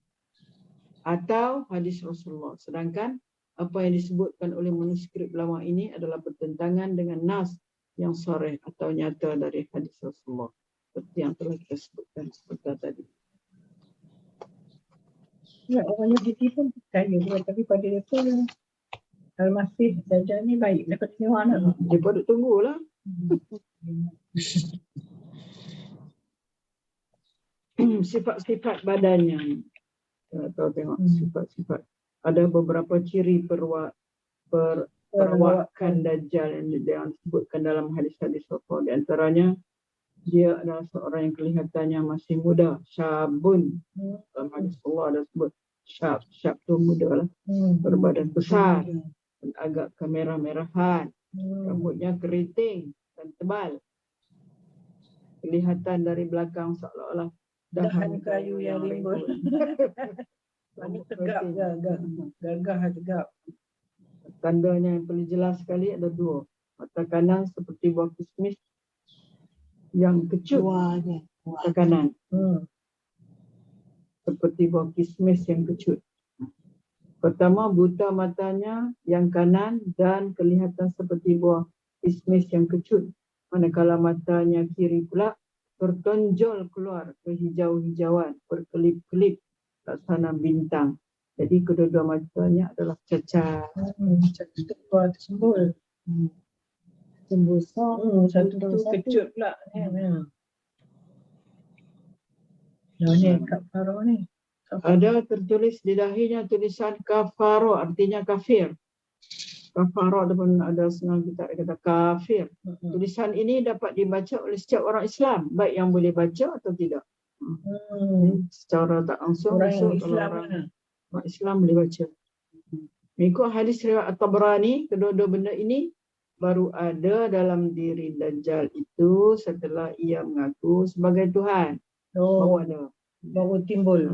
Speaker 1: atau hadis Rasulullah. Sedangkan apa yang disebutkan oleh manuskrip lama ini adalah bertentangan dengan nas yang sharih atau nyata dari hadis Rasulullah, seperti yang telah kita sebutkan seperti tadi.
Speaker 2: Ya, orang Yahudi pun percaya juga, tapi pada dia pun Al-Masih Dajjal ni baik dapat tengok anak.
Speaker 1: Mereka duk tunggulah. Sifat-sifat badannya. Tahu tengok sifat-sifat. Ada beberapa ciri perawakan Dajjal yang disebutkan dalam hadis-hadis Rasul. Di antaranya dia adalah seorang yang kelihatannya masih muda, syabun. Dalam hadis Allah ada sebut syab tu muda lah. Berbadan besar dan agak kemerah-merahan. Rambutnya keriting dan tebal. Kelihatan dari belakang seolah-olah dahan kayu yang rimbun.
Speaker 2: Mana tegap, gagah tegap.
Speaker 1: Tandanya yang paling jelas sekali ada dua. Mata kanan seperti buah kismis yang kecut. Mata kanan. Seperti buah kismis yang kecut. Pertama, buta matanya yang kanan dan kelihatan seperti buah kismis yang kecut. Manakala matanya kiri pula tertonjol keluar kehijau-hijauan, berkelip-kelip laksana bintang. Jadi kedua-dua matanya adalah cacat.
Speaker 2: Cacat keluar tersembul.
Speaker 3: Sembul
Speaker 2: Satu tu kecut pula. Ni kafaro ni.
Speaker 1: Ada tertulis di dahinya tulisan kafaro, artinya kafir. Kafaro ataupun ada senang kita kata kafir. Tulisan ini dapat dibaca oleh setiap orang Islam, baik yang boleh baca atau tidak. Secara tak langsung orang Islam boleh baca. Mengikut hadis riwayat At-Tabrani, kedua-dua benda ini baru ada dalam diri Dajjal itu setelah ia mengaku sebagai Tuhan. Baru ada.
Speaker 2: Baru timbul.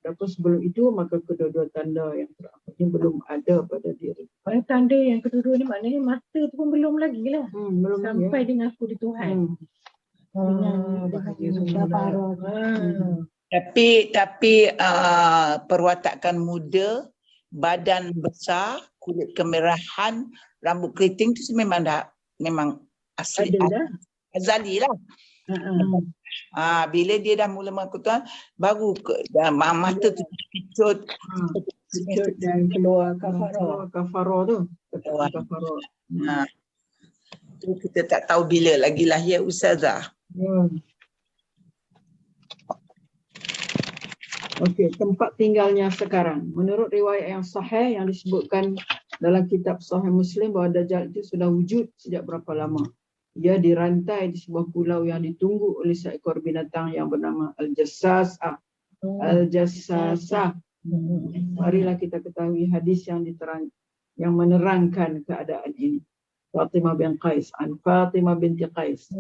Speaker 1: Adapun sebelum itu, maka kedua-dua tanda yang terakhir ini belum ada pada diri.
Speaker 2: Tanda yang kedua-dua ni maknanya mata tu pun belum lagi lah.
Speaker 1: Belum
Speaker 2: sampai
Speaker 1: lagi,
Speaker 2: dia ngaku di Tuhan.
Speaker 6: Tapi perwatakan muda, badan besar, kulit kemerahan, rambut keriting tu memang asli azali lah. Bila dia dah mula mengaku Tuhan, baru mata tu kecut
Speaker 2: dan keluar
Speaker 1: kafaro tu. Kafaro.
Speaker 6: Tu kita tak tahu bila lagi lahir Ustazah.
Speaker 1: Okey, tempat tinggalnya sekarang. Menurut riwayat yang sahih yang disebutkan dalam kitab Sahih Muslim bahawa Dajjal itu sudah wujud sejak berapa lama. Dia dirantai di sebuah pulau yang ditunggu oleh seekor binatang yang bernama Al-Jassasah. Al-Jassasah. Marilah kita ketahui hadis yang menerangkan keadaan ini. Fatimah bin Qais an Fatimah binti Qais.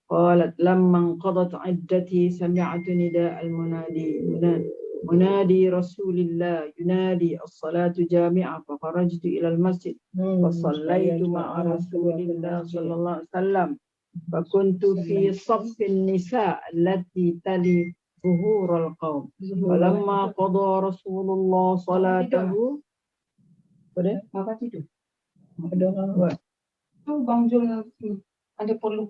Speaker 1: Qalat lamma qadat iddati sami'tu nida al-munadi munadi Rasulillah yunadi as-salatu jami'a fa kharajtu ila al-masjid fa sallaytu ma'a Rasulillah sallallahu alaihi wasallam fa kuntu fi saffi an-nisa allati tali zuhur al-qaum falamma qada Rasulullah salatahu pada apa itu ada orang buat tu Bang Jul ada perlu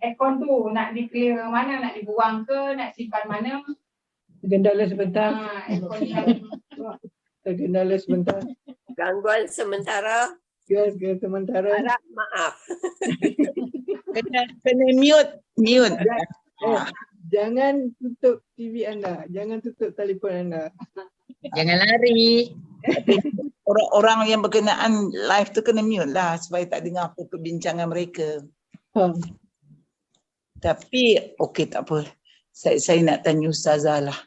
Speaker 1: aircon tu nak di-clear mana, nak dibuang ke, nak simpan mana.
Speaker 2: Gendala sebentar. Gendala sebentar.
Speaker 8: Gangguan sementara.
Speaker 2: Sementara.
Speaker 8: Harap maaf.
Speaker 6: Kena mute.
Speaker 2: Jangan tutup TV anda, jangan tutup telefon anda.
Speaker 5: Jangan lari.
Speaker 6: Orang-orang yang berkenaan live tu kena mute lah supaya tak dengar apa perbincangan mereka. Tapi okey tak apa. Saya nak tanya Ustazah lah.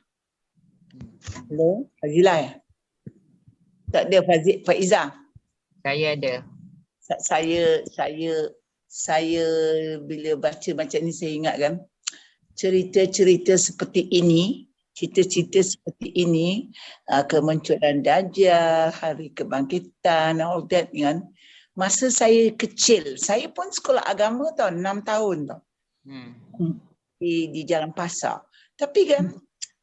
Speaker 6: Hello, Fazila ya? Tak ada Faiza.
Speaker 5: Saya ada.
Speaker 6: Saya bila baca macam ni saya ingatkan cerita-cerita seperti ini, kemunculan Dajjal, hari kebangkitan, all that kan. Masa saya kecil, saya pun sekolah agama tau, 6 tahun tau. Di Jalan Pasar. Tapi kan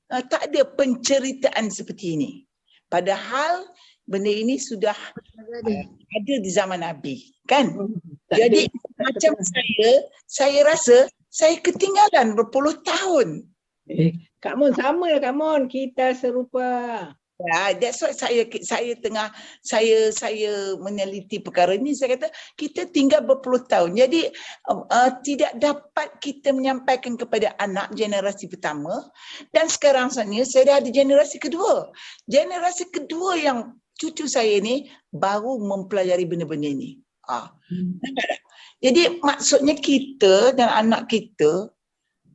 Speaker 6: tak ada penceritaan seperti ini. Padahal benda ini sudah ada di zaman Nabi, kan? Jadi macam saya rasa saya ketinggalan berpuluh tahun.
Speaker 2: Kak Mon sama lah Kak Mon, kita serupa.
Speaker 6: Ya, that's why saya meneliti perkara ini. Saya kata kita tinggal berpuluh tahun. Jadi tidak dapat kita menyampaikan kepada anak generasi pertama, dan sekarang saya dah ada generasi kedua. Generasi kedua yang cucu saya ni baru mempelajari benda-benda ini. Nampak tak? Jadi maksudnya kita dan anak kita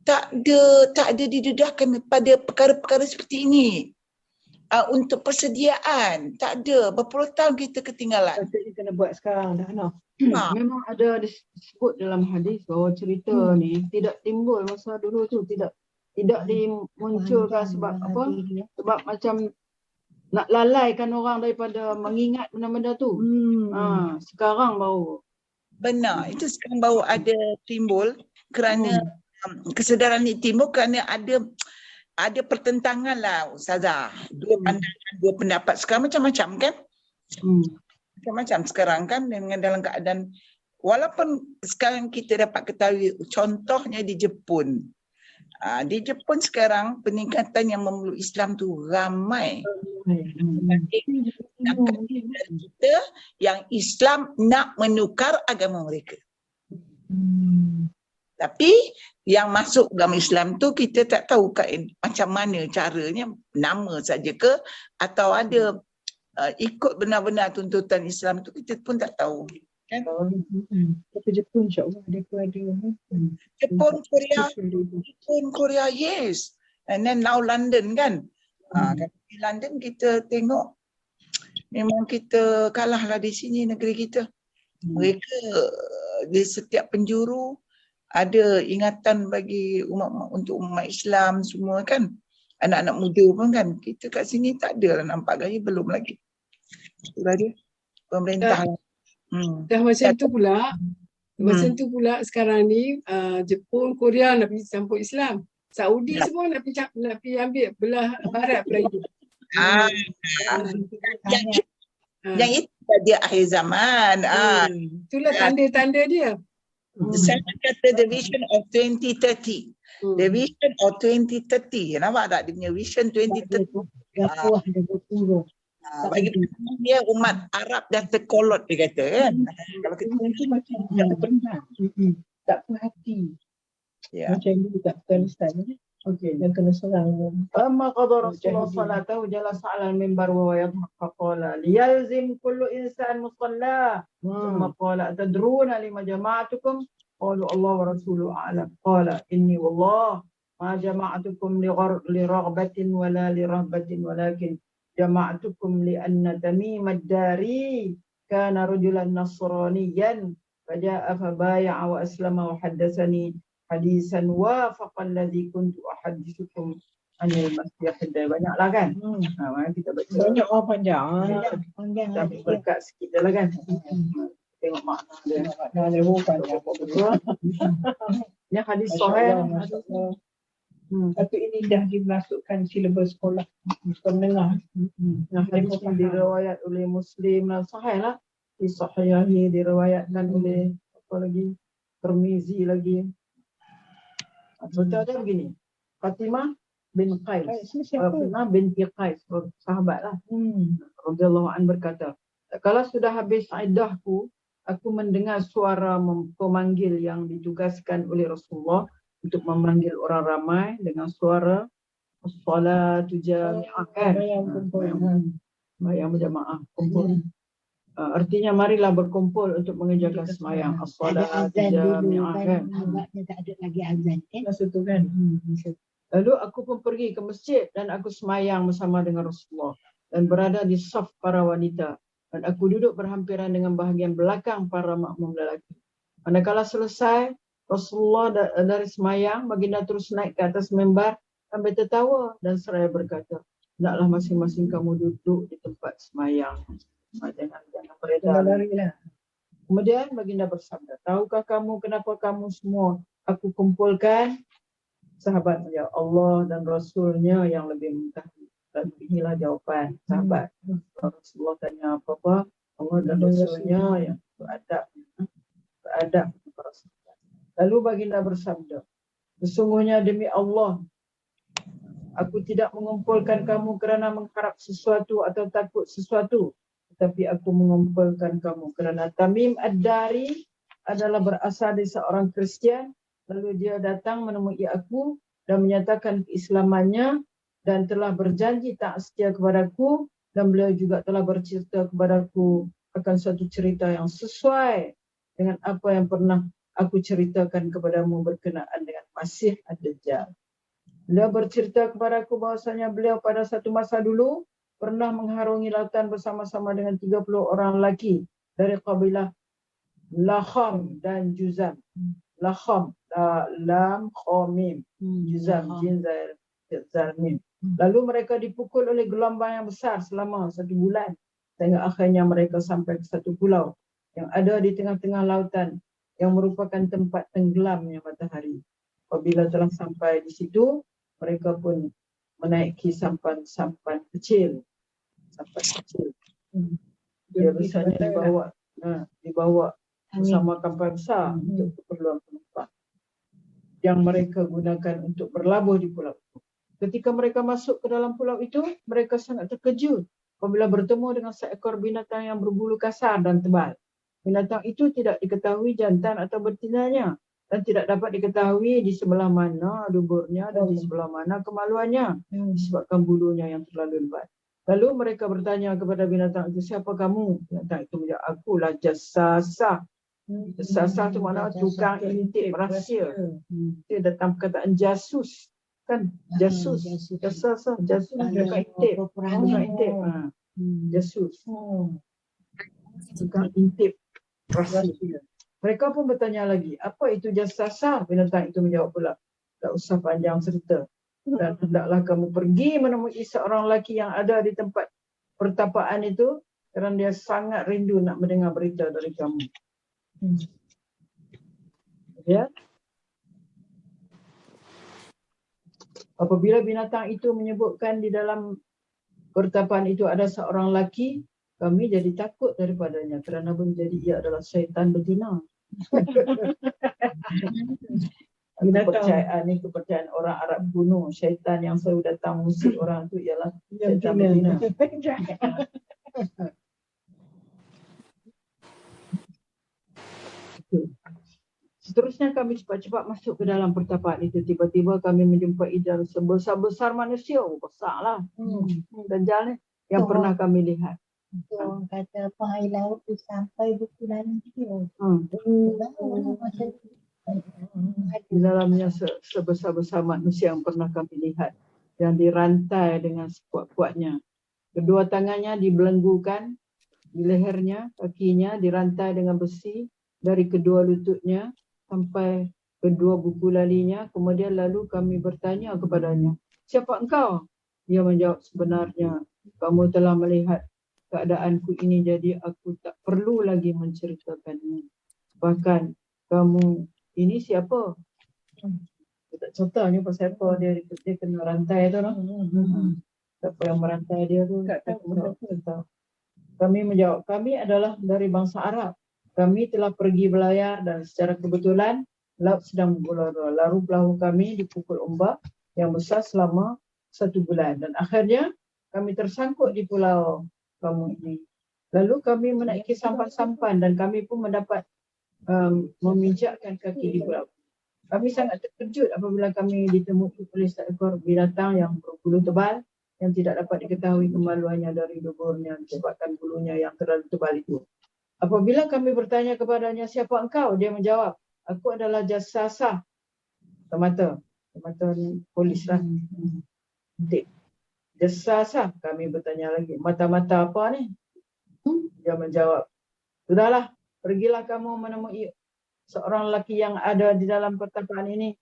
Speaker 6: tak ada didedahkan pada perkara-perkara seperti ini. Untuk persediaan tak ada, berpuluh tahun kita ketinggalan.
Speaker 2: Kita kena buat sekarang dah noh.
Speaker 1: Memang ada disebut dalam hadis bahawa cerita ni tidak timbul masa dulu tu, tidak dimunculkan sebab apa? Sebab macam nak lalaikan orang daripada mengingat benda-benda tu. Sekarang baru. Benar, itu sekarang baru ada timbul kerana kesedaran ni timbul kerana ada pertentangan lah Ustazah. Dua pandangan, dua pendapat sekarang macam-macam kan? Macam-macam sekarang kan, dengan dalam keadaan walaupun sekarang kita dapat ketahui contohnya di Jepun. Di Jepun sekarang peningkatan yang memeluk Islam tu ramai. Kita yang Islam nak menukar agama mereka. Tapi yang masuk agama Islam tu kita tak tahu macam mana caranya, nama saja ke atau ada ikut benar-benar tuntutan Islam tu, kita pun tak tahu. Kan?
Speaker 2: Tapi Jepun insyaAllah dia pun ada.
Speaker 6: Jepun, Korea, yes. And then now London kan. Di London kita tengok memang kita kalah lah di sini negeri kita. Mereka di setiap penjuru ada ingatan bagi untuk umat Islam semua kan. Anak-anak muda pun kan. Kita kat sini tak ada lah nampak gaya, belum lagi. Itulah dia. Pemerintah.
Speaker 9: Dah macam tu pula. Macam tu pula sekarang ni Jepun, Korea nak pergi campur Islam. Saudi semua nak pergi ambil belah barat pula itu.
Speaker 6: Yang itu dia akhir zaman.
Speaker 9: Itulah tanda-tanda dia.
Speaker 6: Saya kata the vision of 2030. The vision of 2030. Nampak tak dia punya vision 2030? Bagi dia umat Arab dah terkolot dia kata kan. Kalau kita
Speaker 2: macam tak puas hati. Macam ni tak Afghanistan ni. Okey, dan kena serang.
Speaker 1: Amma qadar Rasulullah sallallahu jalasa ala al-minbar wa yadhhak faqala liyalzim kullu insan musalla. Thumma qala atadruna lima jama'atukum? Qalu Allah wa rasuluhu a'lam. Qala inni wallah ma jama'atukum li raghbatin wala li rahbatin walakin jama'atukum li anna Tamim ad-Dari kana rajulan nasraniyan faja'a fabaya'a wa aslama wa haddatsani hadisan wafaqa alladhi kuntu ahadithukum anil masih. Banyaklah kan. Kita baca
Speaker 2: banyak orang panjang.
Speaker 1: Tapi berkat sikit dah lah kan. Tengok makna dia.
Speaker 2: Makna dia panjang.
Speaker 1: Ini hadis sahih.
Speaker 2: Tapi ini dah dimasukkan silibus sekolah menengah.
Speaker 1: Hadis ini diriwayat oleh Muslim dan sahih lah. Di Sahihahi diriwayatkan oleh apa lagi? Tirmizi lagi. Cerita dia begini. Fatimah bin Qais. Fatimah binti Qais, sahabat lah. Radhiyallahu an berkata, kalau sudah habis iddahku, aku mendengar suara pemanggil yang ditugaskan oleh Rasulullah untuk memanggil orang ramai dengan suara as-salatu jami'ah kan. Yang berjamaah kumpul. Artinya marilah berkumpul untuk mengerjakan sembahyang as-salatu jami'ah kan.
Speaker 3: Agaknya tak ada lagi azan kan.
Speaker 2: Masa tu kan.
Speaker 1: Lalu aku pun pergi ke masjid dan aku semayang bersama dengan Rasulullah dan berada di saf para wanita. Dan aku duduk berhampiran dengan bahagian belakang para makmum lelaki. Manakala selesai, Rasulullah dari semayang, baginda terus naik ke atas mimbar sambil tertawa dan seraya berkata, hendaklah masing-masing kamu duduk di tempat semayang. Jangan beredar. Kemudian baginda bersabda, tahukah kamu kenapa kamu semua aku kumpulkan? Sahabat menjawab, Allah dan Rasulnya yang lebih mengetahui. Dan inilah jawaban sahabat. Rasulullah tanya apa-apa, Allah dan Rasulnya yang beradab. Lalu baginda bersabda, sesungguhnya demi Allah, aku tidak mengumpulkan kamu kerana mengharap sesuatu atau takut sesuatu, tetapi aku mengumpulkan kamu kerana Tamim Ad-Dari adalah berasal dari seorang Kristian. Lalu dia datang menemui aku dan menyatakan keislamannya dan telah berjanji tak setia kepadaku, dan beliau juga telah bercerita kepadaku akan suatu cerita yang sesuai dengan apa yang pernah aku ceritakan kepadamu berkenaan dengan Masih Ad-Dajjal. Beliau bercerita kepadaku bahwasanya beliau pada satu masa dulu pernah mengharungi lautan bersama-sama dengan 30 orang lelaki dari kabilah Lakham dan Juzam. Lakham, Lam, Khomim, Juzam, Jin, Zal, Mim. Lalu mereka dipukul oleh gelombang yang besar selama 1 bulan. Sehingga akhirnya mereka sampai ke satu pulau yang ada di tengah-tengah lautan yang merupakan tempat tenggelamnya matahari. Apabila telah sampai di situ, mereka pun menaiki sampan-sampan kecil. Sampan kecil. Dia biasanya dibawa bersama kapal besar untuk keperluan penumpang yang mereka gunakan untuk berlabuh di pulau itu. Ketika mereka masuk ke dalam pulau itu, mereka sangat terkejut apabila bertemu dengan seekor binatang yang berbulu kasar dan tebal. Binatang itu tidak diketahui jantan atau betinanya dan tidak dapat diketahui di sebelah mana duburnya dan di sebelah mana kemaluannya disebabkan bulunya yang terlalu lebat. Lalu mereka bertanya kepada binatang itu, siapa kamu? Binatang itu menjawab, akulah Jassasah. Jassasah itu makna tukang intip rahsia. Dia datang perkataan jasus. Kan? Jasus. Jassasah. Jasus. Tukang intip. Tukang intip. Jasus. Tukang intip rahsia. Mereka pun bertanya lagi, apa itu Jassasah? Binatang itu menjawab pula, tak usah panjang cerita. Dan hendaklah kamu pergi menemui seorang lelaki yang ada di tempat pertapaan itu kerana dia sangat rindu nak mendengar berita dari kamu. Ya. Apabila binatang itu menyebutkan di dalam pertapaan itu ada seorang lelaki, kami jadi takut daripadanya kerana menjadi ia adalah syaitan betina. Kepercayaan orang Arab kuno, syaitan yang selalu datang musik orang tu ialah syaitan betina. Seterusnya kami cepat-cepat masuk ke dalam pertapaan itu. Tiba-tiba kami menjumpai dan sebesar-besar manusia, besarlah Dajjal ni yang pernah kami lihat.
Speaker 3: Orang kata pahai laut tu sampai bukulan dia.
Speaker 1: Di dalamnya sebesar-besar manusia yang pernah kami lihat, yang dirantai dengan sekuat-kuatnya. Kedua tangannya dibelenggukan di lehernya, kakinya dirantai dengan besi dari kedua lututnya sampai kedua buku lalinya. Kemudian lalu kami bertanya kepadanya, siapa engkau? Dia menjawab, sebenarnya kamu telah melihat keadaanku ini, jadi aku tak perlu lagi menceritakannya. Bahkan kamu ini siapa? Dia tak contohnya pasal apa dia kena rantai tu lah. Siapa yang merantai dia tu? Tak tahu. Kami menjawab, kami adalah dari bangsa Arab. Kami telah pergi berlayar dan secara kebetulan laut sedang bergulung. Lalu perahu kami dipukul ombak yang besar selama 1 bulan. Dan akhirnya kami tersangkut di pulau kamu ini. Lalu kami menaiki sampan-sampan dan kami pun mendapat meminjakkan kaki di pulau. Kami sangat terkejut apabila kami ditemui oleh seekor binatang yang berbulu tebal yang tidak dapat diketahui kemaluannya dari duburnya disebabkan bulunya yang terlalu tebal itu. Apabila kami bertanya kepadanya, siapa engkau? Dia menjawab, aku adalah Jassasah. Mata. mata polis lah. Desasah kami bertanya lagi, mata-mata apa ni? Dia menjawab, sudahlah, pergilah kamu menemui seorang lelaki yang ada di dalam pertapaan ini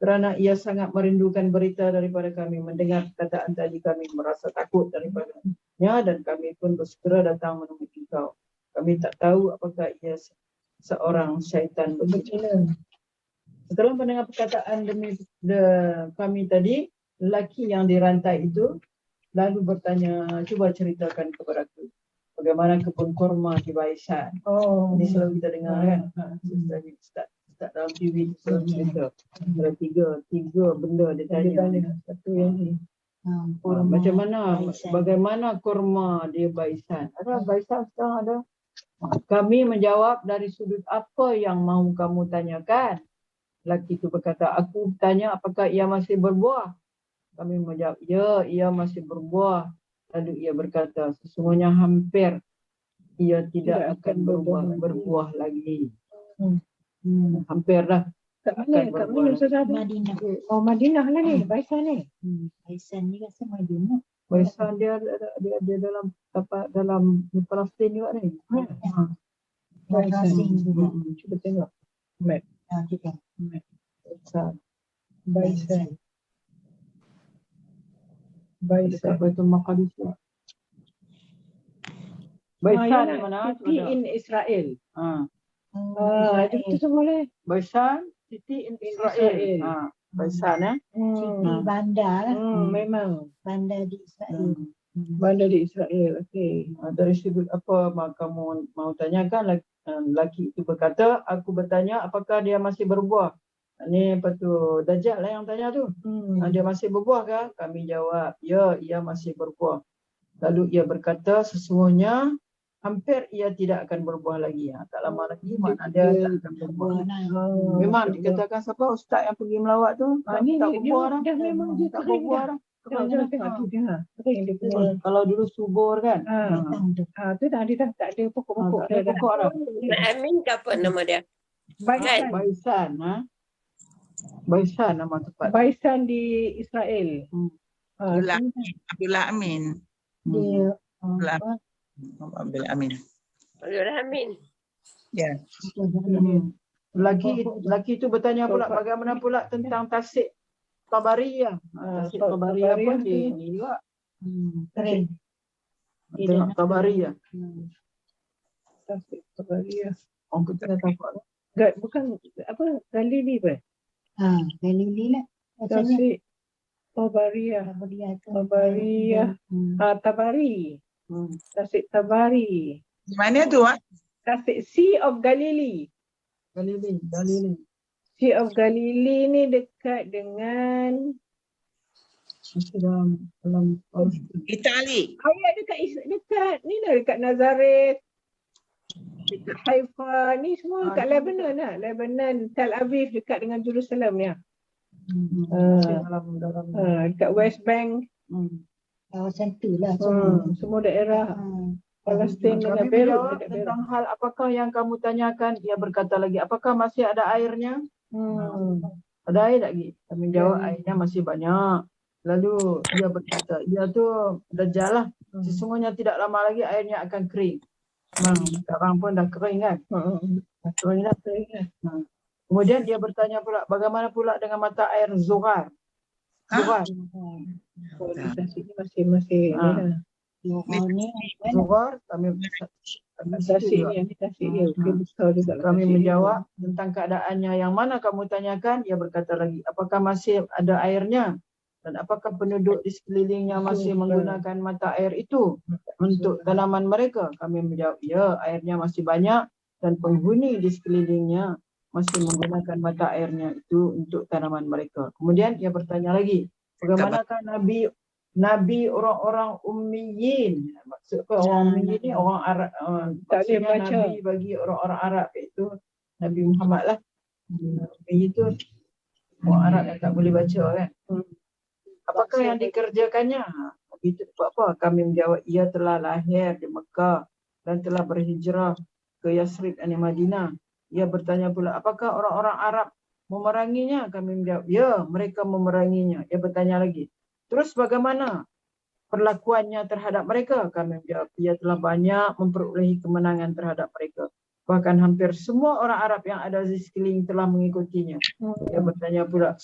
Speaker 1: kerana ia sangat merindukan berita daripada kami. Mendengar perkataan tadi kami merasa takut daripadanya dan kami pun bersegera datang menemui kau. Kami tak tahu apakah ia seorang syaitan betina. Setelah mendengar perkataan kami tadi, lelaki yang dirantai itu lalu bertanya, cuba ceritakan kepada aku bagaimana kebun kurma di Baisan. Ini selalu kita dengar kan. Ustaz dalam TV selalu cerita. Ada tiga benda dia tanya. Satu yang ni. Macam mana, bagaimana kurma di Baisan? Ada Baisan sekarang ada. Kami menjawab, dari sudut apa yang mahu kamu tanyakan? Lelaki itu berkata, aku tanya apakah ia masih berbuah? Kami menjawab, ya, ia masih berbuah. Lalu ia berkata, sesungguhnya hampir ia tidak akan berbuah lagi. Hampir dah.
Speaker 2: Kat mana Ustazah?
Speaker 3: Madinah.
Speaker 2: Oh, Madinah lah ni, Baisan ni.
Speaker 3: Baisan ni rasa Madinah.
Speaker 1: Baisan dia dalam Palestin juga ni.
Speaker 3: Baisan juga.
Speaker 2: Cuba tengok map.
Speaker 3: Kita.
Speaker 2: Baisan.
Speaker 1: Dekat Baitul Maqdis. Baisan di mana?
Speaker 2: City in Israel. Itu semua lah.
Speaker 1: Baisan, City in Israel. Baisan
Speaker 3: City bandar lah.
Speaker 2: Memang.
Speaker 3: Bandar di Israel.
Speaker 2: Bandar di Israel, okey.
Speaker 1: Dari sudut apa kamu mau tanyakan? Lelaki itu berkata, aku bertanya apakah dia masih berbuah. Ni apa tu, Dajjal lah yang tanya tu. Dia masih berbuah kah? Kami jawab, ya, ia masih berbuah. Lalu ia berkata, sesungguhnya hampir ia tidak akan berbuah lagi. Tak lama lagi mana dia tak akan berbuah. Memang dikatakan siapa ustaz yang pergi melawat tu, tak berbuah dah.
Speaker 2: Dah memang dia
Speaker 1: tak berbuah dah. Kalau dulu subur kan.
Speaker 2: Tu dah dia dah tak ada pokok-pokok dah.
Speaker 1: Pokok dah.
Speaker 8: Amin ke apa nama dia?
Speaker 1: Baisan. Baisan nama tempat.
Speaker 2: Baisan di Israel.
Speaker 6: Abdullah Amin.
Speaker 3: Dia
Speaker 6: Abdullah Amin.
Speaker 8: Abdullah Amin.
Speaker 6: Ya.
Speaker 1: Lelaki itu bertanya pula bagaimana pula tentang Tasik Tabariyah. Tasik Tabariyah pun di juga.
Speaker 3: kering.
Speaker 1: Tengok Tabariyah.
Speaker 2: Tasik Tabariyah.
Speaker 1: Orang kita tahu.
Speaker 2: Bukan apa, Galili apa?
Speaker 3: Galili lah.
Speaker 2: Tasik Tabariyah. Tabariyah. Tabari. Tasik Tabari.
Speaker 6: Di mana tu?
Speaker 2: Tasik Sea of Galilee.
Speaker 1: Galili.
Speaker 2: Sea of Galilee ni dekat dengan
Speaker 1: dalam
Speaker 6: Itali.
Speaker 2: ayat dekat ni lah, dekat Nazareth, dekat Haifa ni semua dekat Lebanon lah. Lebanon, Tel Aviv dekat dengan Jerusalem ni. Dekat West Bank.
Speaker 3: Kawasan tu lah.
Speaker 2: Semua daerah Palestin dengan
Speaker 1: kami
Speaker 2: Beirut.
Speaker 1: menjawab tentang hal apakah yang kamu tanyakan. Dia berkata lagi, apakah masih ada airnya? Ada air lagi? Kami jawab, airnya masih banyak. Lalu dia berkata, dia tu Dajjal lah. Sesungguhnya tidak lama lagi airnya akan kering. Sekarang pun dah kering kan? Kering dah. Kemudian dia bertanya pula, bagaimana pula dengan mata air Zohar? Zohar.
Speaker 2: Masih
Speaker 1: Zohar, kami menjawab tentang keadaannya yang mana kamu tanyakan. Dia berkata lagi, apakah masih ada airnya? Dan apakah penduduk di sekelilingnya masih menggunakan mata air itu untuk tanaman mereka? Kami menjawab, ya, airnya masih banyak dan penghuni di sekelilingnya masih menggunakan mata airnya itu untuk tanaman mereka. Kemudian dia bertanya lagi, bagaimanakah Nabi orang-orang ummiyin? Maksud orang ummiyin ni orang Arab. Maksudnya Nabi bagi orang-orang Arab, iaitu Nabi Muhammad lah. Nabi itu orang Arab yang tak boleh baca kan. Apakah yang dikerjakannya? Itu apa? Kami menjawab, ia telah lahir di Mekah dan telah berhijrah ke Yasrib dan Madinah. Ia bertanya pula, apakah orang-orang Arab memeranginya? Kami menjawab, ya, mereka memeranginya. Dia bertanya lagi, terus bagaimana perlakuannya terhadap mereka? Kami menjawab, ia telah banyak memperolehi kemenangan terhadap mereka. Bahkan hampir semua orang Arab yang ada di sekeliling telah mengikutinya. Dia bertanya pula,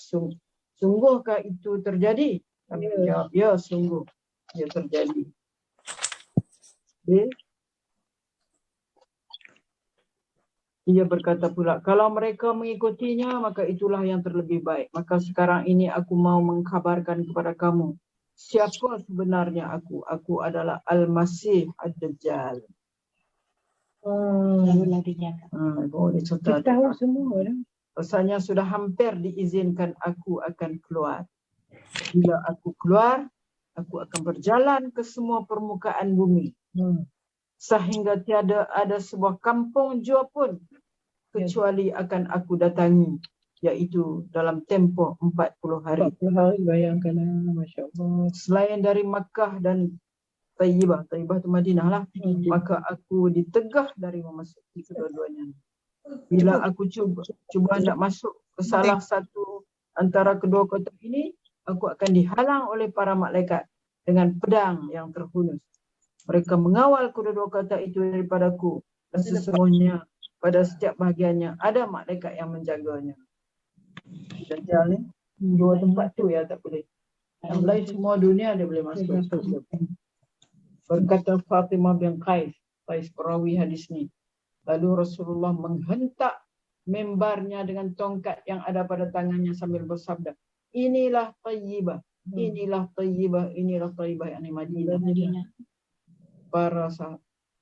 Speaker 1: sungguhkah itu terjadi? Kami menjawab, ya, sungguh ia terjadi. Okay. Ia berkata pula, kalau mereka mengikutinya, maka itulah yang terlebih baik. Maka sekarang ini aku mau mengkhabarkan kepada kamu, siapa sebenarnya aku? Aku adalah Al-Masih Ad-Dajjal.
Speaker 3: Barulah dijaga.
Speaker 2: Kita tahu semua dah.
Speaker 1: Rasanya sudah hampir diizinkan aku akan keluar. Bila aku keluar, aku akan berjalan ke semua permukaan bumi. Sehingga tiada ada sebuah kampung jua pun kecuali akan aku datangi, iaitu dalam tempoh 40 hari.
Speaker 2: 40 hari, bayangkanlah, Masya Allah.
Speaker 1: Selain dari Makkah dan Tayyibah itu Madinah lah, maka aku ditegah dari memasuki kedua-duanya. Bila aku cuba hendak masuk ke salah satu antara kedua kota ini, aku akan dihalang oleh para malaikat dengan pedang yang terhunus. Mereka mengawal kedua kota itu daripadaku, dan sesungguhnya pada setiap bahagiannya ada malaikat yang menjaganya. Dajjal ni dua tempat tu ya tak boleh. Yang lain semua dunia dia boleh masuk. Berkata Fatimah bin Qais perawi hadis ni. Lalu Rasulullah menghentak mimbarnya dengan tongkat yang ada pada tangannya sambil bersabda, inilah Tayyibah, inilah Tayyibah, inilah Tayyibah, yakni Madinah.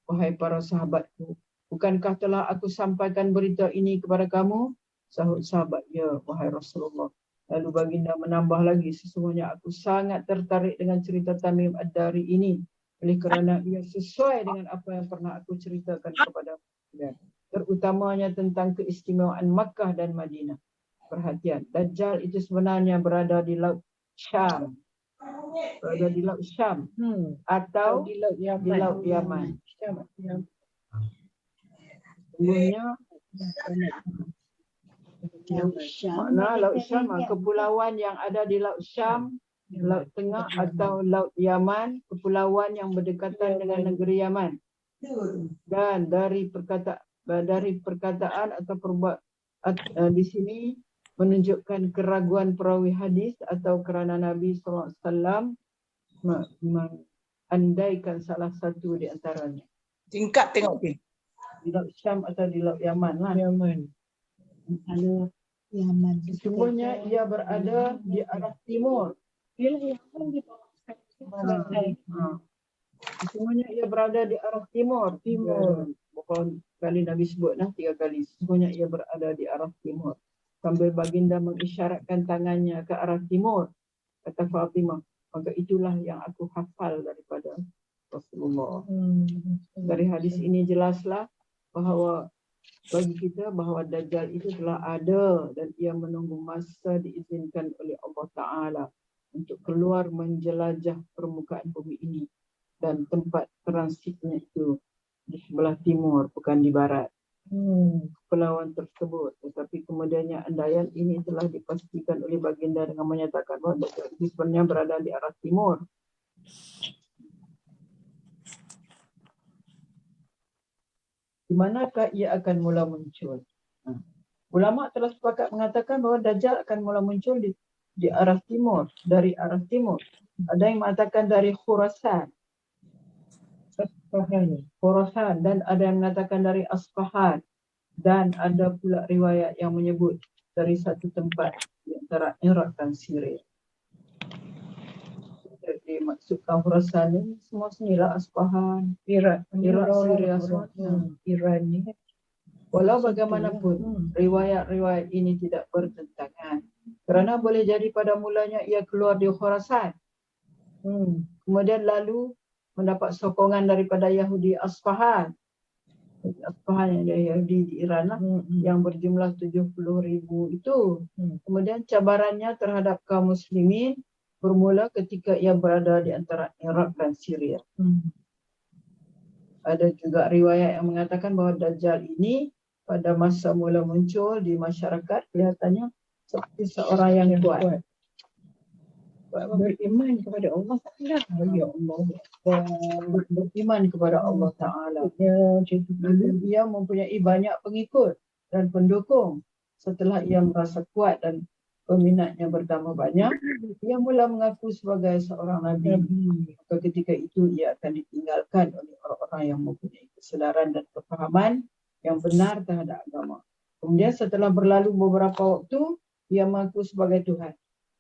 Speaker 1: Wahai para sahabatku, bukankah telah aku sampaikan berita ini kepada kamu? Sahut sahabat, ya wahai Rasulullah. Lalu baginda menambah lagi, sesungguhnya aku sangat tertarik dengan cerita Tamim Ad-Dari ini, oleh kerana ia sesuai dengan apa yang pernah aku ceritakan kepada kalian, terutamanya tentang keistimewaan Makkah dan Madinah. Perhatian, Dajjal itu sebenarnya berada di Laut Syam. Berada di Laut Syam atau di Laut Yaman. Sebenarnya makna Laut Syam, kepulauan yang ada di Laut Syam, Laut Tengah atau Laut Yaman, kepulauan yang berdekatan dengan negeri Yaman. Dan dari perkataan atau di sini menunjukkan keraguan perawi hadis atau kerana Nabi SAW mengandaikan salah satu di antaranya.
Speaker 6: Tingkat tengok ke.
Speaker 1: Di Laut Syam atau di Laut Yaman lah.
Speaker 3: Kalau Yaman.
Speaker 1: Sesungguhnya ia berada di arah timur. Sesungguhnya ia berada di arah timur. Berapa kali Nabi sebut 3 kali. Sesungguhnya ia berada di arah timur. Sambil baginda mengisyaratkan tangannya ke arah timur, kata Fatimah, maka itulah yang aku hafal daripada Rasulullah. Dari hadis ini jelaslah bahawa bagi kita bahawa Dajjal itu telah ada dan ia menunggu masa diizinkan oleh Allah Ta'ala untuk keluar menjelajah permukaan bumi ini, dan tempat transitnya itu di sebelah timur, bukan di barat. Kepulauan tersebut, tetapi kemudiannya andaian ini telah dipastikan oleh baginda dengan menyatakan bahawa Dajjal itu sebenarnya berada di arah timur. Di manakah ia akan mula muncul? Ulama telah sepakat mengatakan bahawa Dajjal akan mula muncul di arah timur, dari arah timur. Ada yang mengatakan dari Khurasan, dan ada yang mengatakan dari Asfahan, dan ada pula riwayat yang menyebut dari satu tempat di antara Iraq dan Syria. Jadi maksudkan Khurasan ni semua sinilah, Asfahan, Iraq, Syria semua.
Speaker 2: Iran ni.
Speaker 1: Walau bagaimanapun, riwayat-riwayat ini tidak bertentangan. Kerana boleh jadi pada mulanya ia keluar di Khurasan. Kemudian lalu mendapat sokongan daripada Yahudi Asfahan. Asfahan yang Yahudi di Iran lah, yang berjumlah 70,000 itu. Kemudian cabarannya terhadap kaum muslimin bermula ketika ia berada di antara Iraq dan Syria. Ada juga riwayat yang mengatakan bahawa Dajjal ini pada masa mula muncul di masyarakat kelihatannya seperti seorang yang kuat.
Speaker 2: Beriman kepada Allah Ta'ala. Ya Allah.
Speaker 1: Beriman kepada Allah Ta'ala.
Speaker 2: Ya, macam tu.
Speaker 1: Dan dia mempunyai banyak pengikut dan pendukung. Setelah ia merasa kuat dan peminatnya bertambah banyak, ia mula mengaku sebagai seorang Nabi. Maka ketika itu ia akan ditinggalkan oleh orang-orang yang mempunyai kesedaran dan kefahaman yang benar terhadap agama. Kemudian setelah berlalu beberapa waktu, ia mengaku sebagai Tuhan.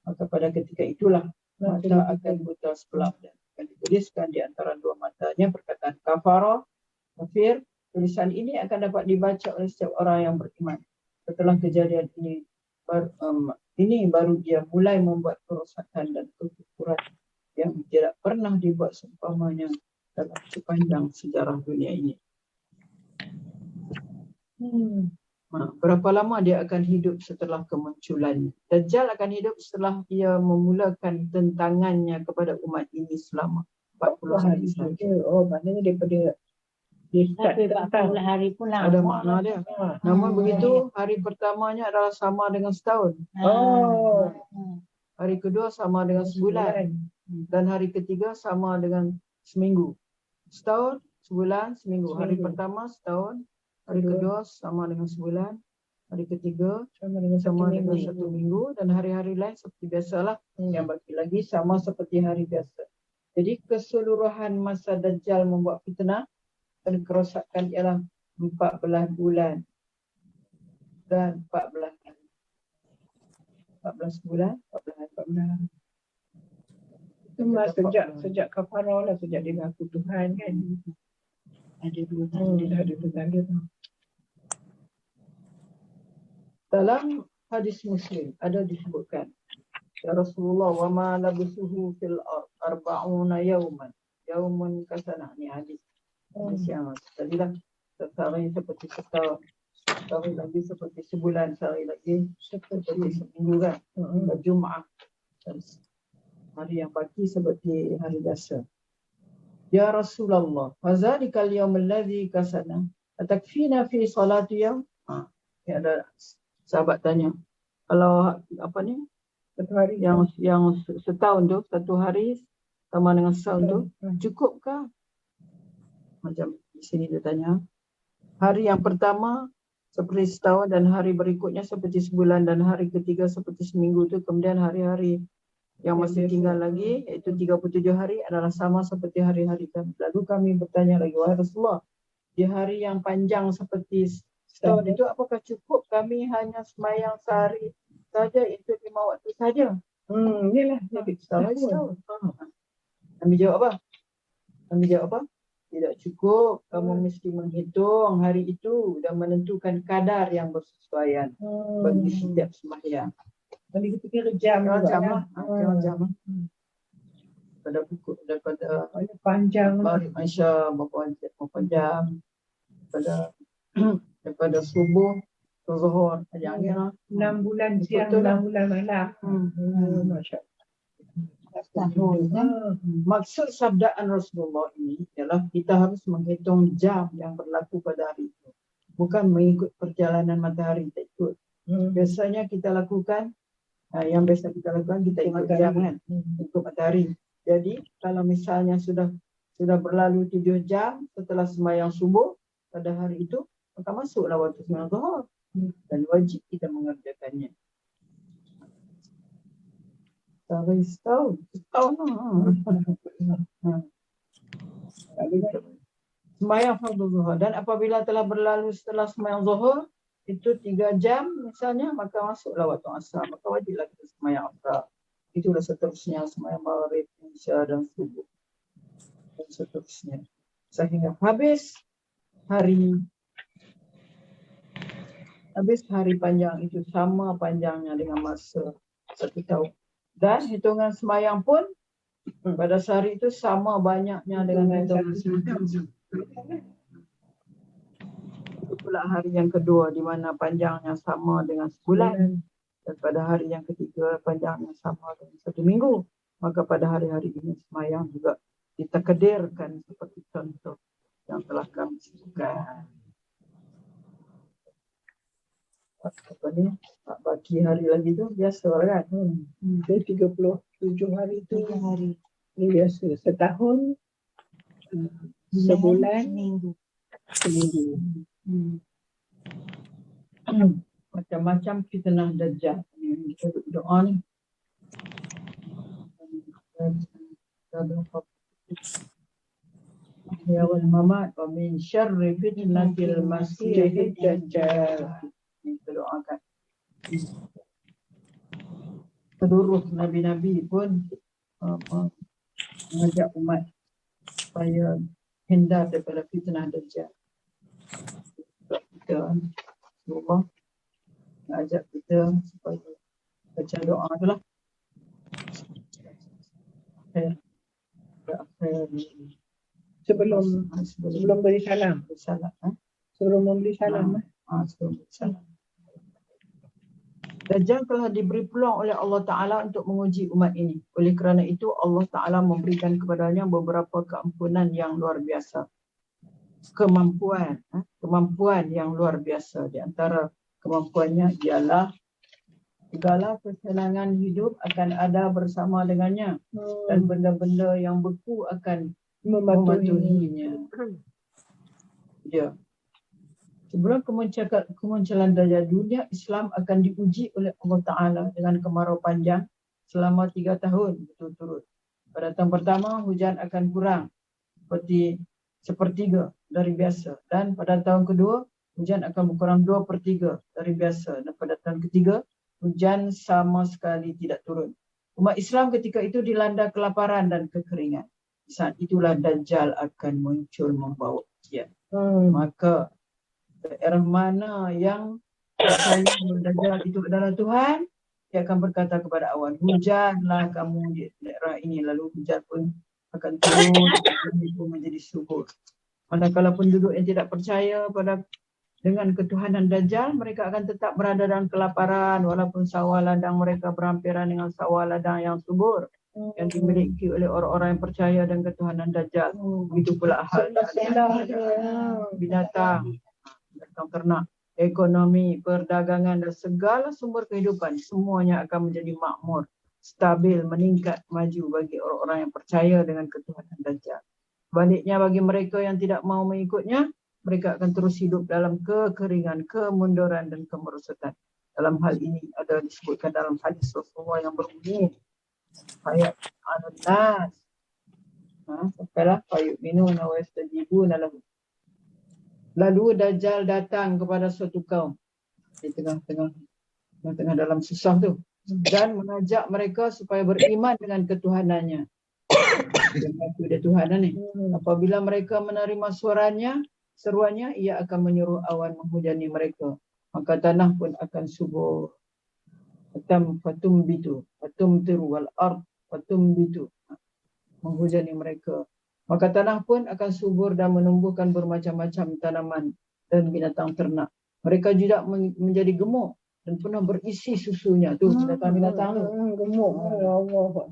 Speaker 1: Maka pada ketika itulah mata akan buta sebelah dan akan dituliskan di antara dua matanya perkataan kafara, kafir. Tulisan ini akan dapat dibaca oleh setiap orang yang beriman. Setelah kejadian ini baru dia mulai membuat kerosakan dan kekufuran yang tidak pernah dibuat seumpamanya dalam sepanjang sejarah dunia ini. Berapa lama dia akan hidup setelah kemunculannya? Dajjal akan hidup setelah ia memulakan tentangannya kepada umat ini selama 40 hari sahaja.
Speaker 2: Oh, maknanya daripada dia start tentang
Speaker 3: 40 hari pula.
Speaker 1: Ada makna dia. Namun begitu, hari pertamanya adalah sama dengan setahun.
Speaker 2: Oh,
Speaker 1: Hari kedua sama dengan sebulan. Dan hari ketiga sama dengan seminggu. Setahun, sebulan, seminggu. Hari pertama setahun. Hari kedua sama dengan sebulan. Hari ketiga sama dengan satu minggu. Dan hari-hari lain seperti biasalah. Yang baki lagi sama seperti hari biasa. Jadi keseluruhan masa Dajjal membuat fitnah dan kerosakan ialah 14 bulan dan 14 hari. 14 bulan, 14 hari.
Speaker 2: itu sejak kafarah lah, sejak dia mengaku Tuhan kan.
Speaker 1: Ada dua tanda.
Speaker 2: Ada dua tanda tu.
Speaker 1: Dalam hadis Muslim ada disebutkan, ya Rasulullah, wa ma labisuhu fil arba'una yawman. Yawman kasanah, ni hadis. Hadis yang tadilah sehari seperti setahun, sehari lagi seperti sebulan, sehari lagi seperti seminggu kan. Jumaat dan hari yang pagi seperti hari biasa. Ya Rasulullah, fazalikal yawmul ladzi kasana atakfina fi salati yawm? Ya, ada sahabat tanya, kalau apa ni,
Speaker 2: Satu hari
Speaker 1: yang setahun tu, satu hari sama dengan setahun tu, cukupkah? Macam di sini dia tanya, hari yang pertama seperti setahun dan hari berikutnya seperti sebulan dan hari ketiga seperti seminggu tu, kemudian hari-hari yang masih tinggal lagi iaitu 37 hari adalah sama seperti hari-hari kami. Lalu kami bertanya lagi, wahai Rasulullah, di hari yang panjang seperti setahun itu apakah cukup kami hanya sembahyang sehari saja, itu 5 waktu saja?
Speaker 2: Inilah jadi
Speaker 1: Setahun. Kami jawab apa? Tidak cukup, kamu mesti menghitung hari itu dan menentukan kadar yang bersesuaian bagi setiap sembahyang.
Speaker 2: Jadi kita kira jam
Speaker 1: Jam lah. Daripada
Speaker 2: panjang
Speaker 1: Maghrib Aisyah berapa jam, daripada subuh ke zuhur, ajar-ajar
Speaker 2: 6 bulan siang, 6 bulan malam. Masya
Speaker 1: Maksud sabdaan Rasulullah ini ialah kita harus menghitung jam yang berlaku pada hari itu. Bukan mengikut perjalanan matahari, tak ikut. Biasanya kita lakukan, kita ikut jam kan, ikut matahari. Jadi kalau misalnya sudah berlalu 7 jam setelah sembahyang subuh pada hari itu, maka masuklah waktu sembahyang zuhur dan wajib kita mengerjakannya. Setahun. Sembahyang fardu zuhur, dan apabila telah berlalu setelah sembahyang zuhur itu 3 jam misalnya, maka masuklah waktu asar, maka wajiblah kita sembahyang asar. Itulah seterusnya sembahyang maghrib, isya dan subuh dan seterusnya sehingga habis hari panjang itu sama panjangnya dengan masa 1 tahun. Dan hitungan sembahyang pun pada sehari itu sama banyaknya dengan hitungan sembahyang. Itulah hari yang kedua di mana panjangnya sama dengan sebulan. Dan pada hari yang ketiga panjangnya sama dengan 1 minggu. Maka pada hari-hari ini sembahyang juga ditakdirkan seperti contoh yang telah kami sebutkan. apa ni, baki hari lagi tu biasa kan.
Speaker 2: Jadi 37 hari tu
Speaker 3: 3 hari.
Speaker 2: ni biasa. Setahun, sebulan,
Speaker 3: Seminggu.
Speaker 2: seminggu.
Speaker 1: Macam-macam fitnah dajjal. Kita doa ni. Ya wal mamat wa min syarri fitnatil masiihid dajjal. Kita doakan. Seluruh nabi-nabi pun mengajak umat supaya hindar daripada fitnah dajjal. Kita Allah ajak kita supaya baca doa tu lah.
Speaker 2: Sebelum beri salam. Sebelum memberi salam.
Speaker 1: Sebelum beri salam. Dajjal telah diberi peluang oleh Allah Ta'ala untuk menguji umat ini. Oleh kerana itu Allah Ta'ala memberikan kepadanya beberapa keampunan yang luar biasa. Kemampuan yang luar biasa. Di antara kemampuannya ialah segala kesenangan hidup akan ada bersama dengannya dan benda-benda yang beku akan mematuhinya. Ya. Sebelum kemunculan Dajjal, dunia Islam akan diuji oleh Allah Ta'ala dengan kemarau panjang selama 3 tahun berturut-turut. Pada tahun pertama hujan akan kurang seperti sepertiga dari biasa, dan pada tahun kedua hujan akan berkurang 2/3 dari biasa, dan pada tahun ketiga hujan sama sekali tidak turun. Umat Islam ketika itu dilanda kelaparan dan kekeringan. Saat itulah Dajjal akan muncul membawa ujian. Maka daerah mana yang percaya bahawa Dajjal itu adalah Tuhan, dia akan berkata kepada awan, hujanlah kamu di daerah ini, lalu hujan pun akan turun, bumi pun menjadi subur. Manakala penduduk yang tidak percaya dengan ketuhanan Dajjal, mereka akan tetap berada dalam kelaparan walaupun sawah ladang mereka berhampiran dengan sawah ladang yang subur yang dimiliki oleh orang-orang yang percaya dengan ketuhanan Dajjal. Begitu pula halnya binatang, ternak, ekonomi, perdagangan dan segala sumber kehidupan semuanya akan menjadi makmur, stabil, meningkat, maju bagi orang-orang yang percaya dengan ketuhanan Dajjal. Sebaliknya bagi mereka yang tidak mau mengikutnya, mereka akan terus hidup dalam kekeringan, kemunduran dan kemerosotan. Dalam hal ini ada disebutkan dalam hadis Rasulullah yang berbunyi ayat an-nas. Sampailah fayu'minuna minuna wa yastajibuna lahu. Lalu Dajjal datang kepada suatu kaum di tengah-tengah dalam susah tu dan mengajak mereka supaya beriman dengan ketuhanannya. Dia Tuhan ni. Apabila mereka menerima seruannya, ia akan menyuruh awan menghujani mereka. Maka tanah pun akan subur. Fatumbitu wal ard fatumbitu, menghujani mereka. Maka tanah pun akan subur dan menumbuhkan bermacam-macam tanaman dan binatang ternak. Mereka juga menjadi gemuk dan pernah berisi susunya. Tu binatang-binatang tu.
Speaker 2: Gemuk. Allah.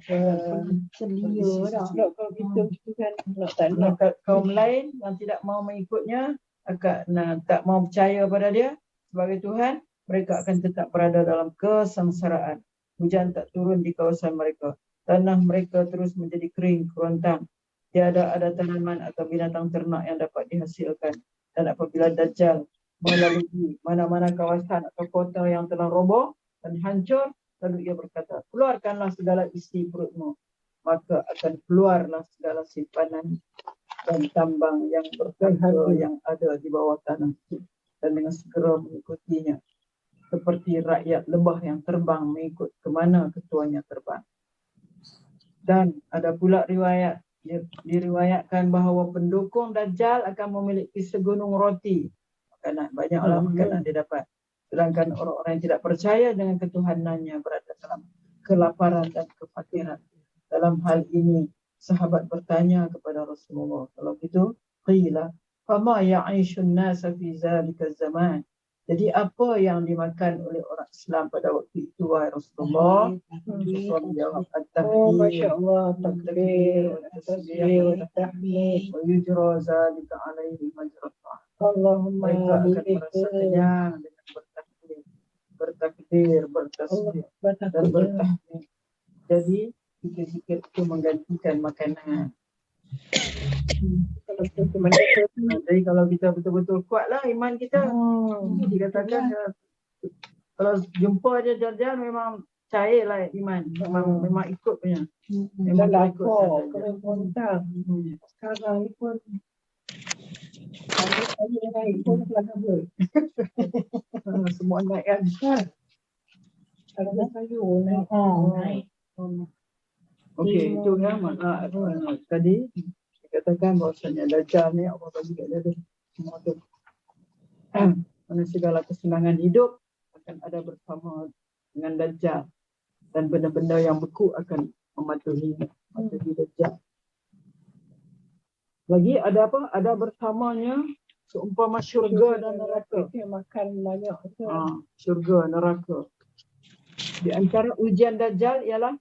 Speaker 1: Selia dah.
Speaker 2: Kalau kita kan
Speaker 1: kaum lain yang tidak mau mengikutnya, tak mau percaya pada dia sebagai Tuhan, mereka akan tetap berada dalam kesengsaraan. Hujan tak turun di kawasan mereka. Tanah mereka terus menjadi kering, kerontang. Tiada ada tanaman atau binatang ternak yang dapat dihasilkan. Dan apabila Dajjal melalui mana-mana kawasan atau kota yang telah roboh dan hancur, lalu ia berkata, keluarkanlah segala isi perutmu. Maka akan keluarlah segala simpanan dan tambang yang berharga yang ada di bawah tanah itu. Dan dengan segera mengikutinya. Seperti rakyat lebah yang terbang mengikut ke mana ketuanya terbang. Dan ada pula diriwayatkan bahawa pendukung Dajjal akan memiliki segunung roti. Banyaklah makanan dia dapat. Sedangkan orang-orang yang tidak percaya dengan ketuhanannya berada dalam kelaparan dan kefakiran. Dalam hal ini, sahabat bertanya kepada Rasulullah, kalau gitu, qila, fama ya'ishun nasa fi zalika zaman. Jadi apa yang dimakan oleh orang Islam pada waktu itu, wahai Rasulullah? Rasulullah jawab,
Speaker 2: Masya Allah, takbir, tasbih, tahmid,
Speaker 1: wa yujra zalika alaihi majratah.
Speaker 2: Allahumma
Speaker 1: Mereka akan merasa kenyang dengan bertakbir bertakbir, bertasbih dan bertahmid. Jadi zikir-zikir itu menggantikan makanan. Jadi kalau kita betul-betul kuatlah iman kita. Dikatakan kalau jumpa dia Dajjal memang cairlah iman. Memang ikut punya. Memang ikut saja.
Speaker 2: Sekarang ni pun saya naik pun pelanggan
Speaker 1: Semua naik kan.
Speaker 2: kalau dah sayur naik.
Speaker 1: Okey, itu kan tadi dikatakan bahawasanya Dajjal ni Allah bagi kat dia semua tu. Mana segala kesenangan hidup akan ada bersama dengan Dajjal dan benda-benda yang beku akan mematuhi Dajjal. Lagi ada apa? Ada bersamanya seumpama syurga dan neraka.
Speaker 2: Dia makan banyak.
Speaker 1: Syurga, neraka. Di antara ujian Dajjal ialah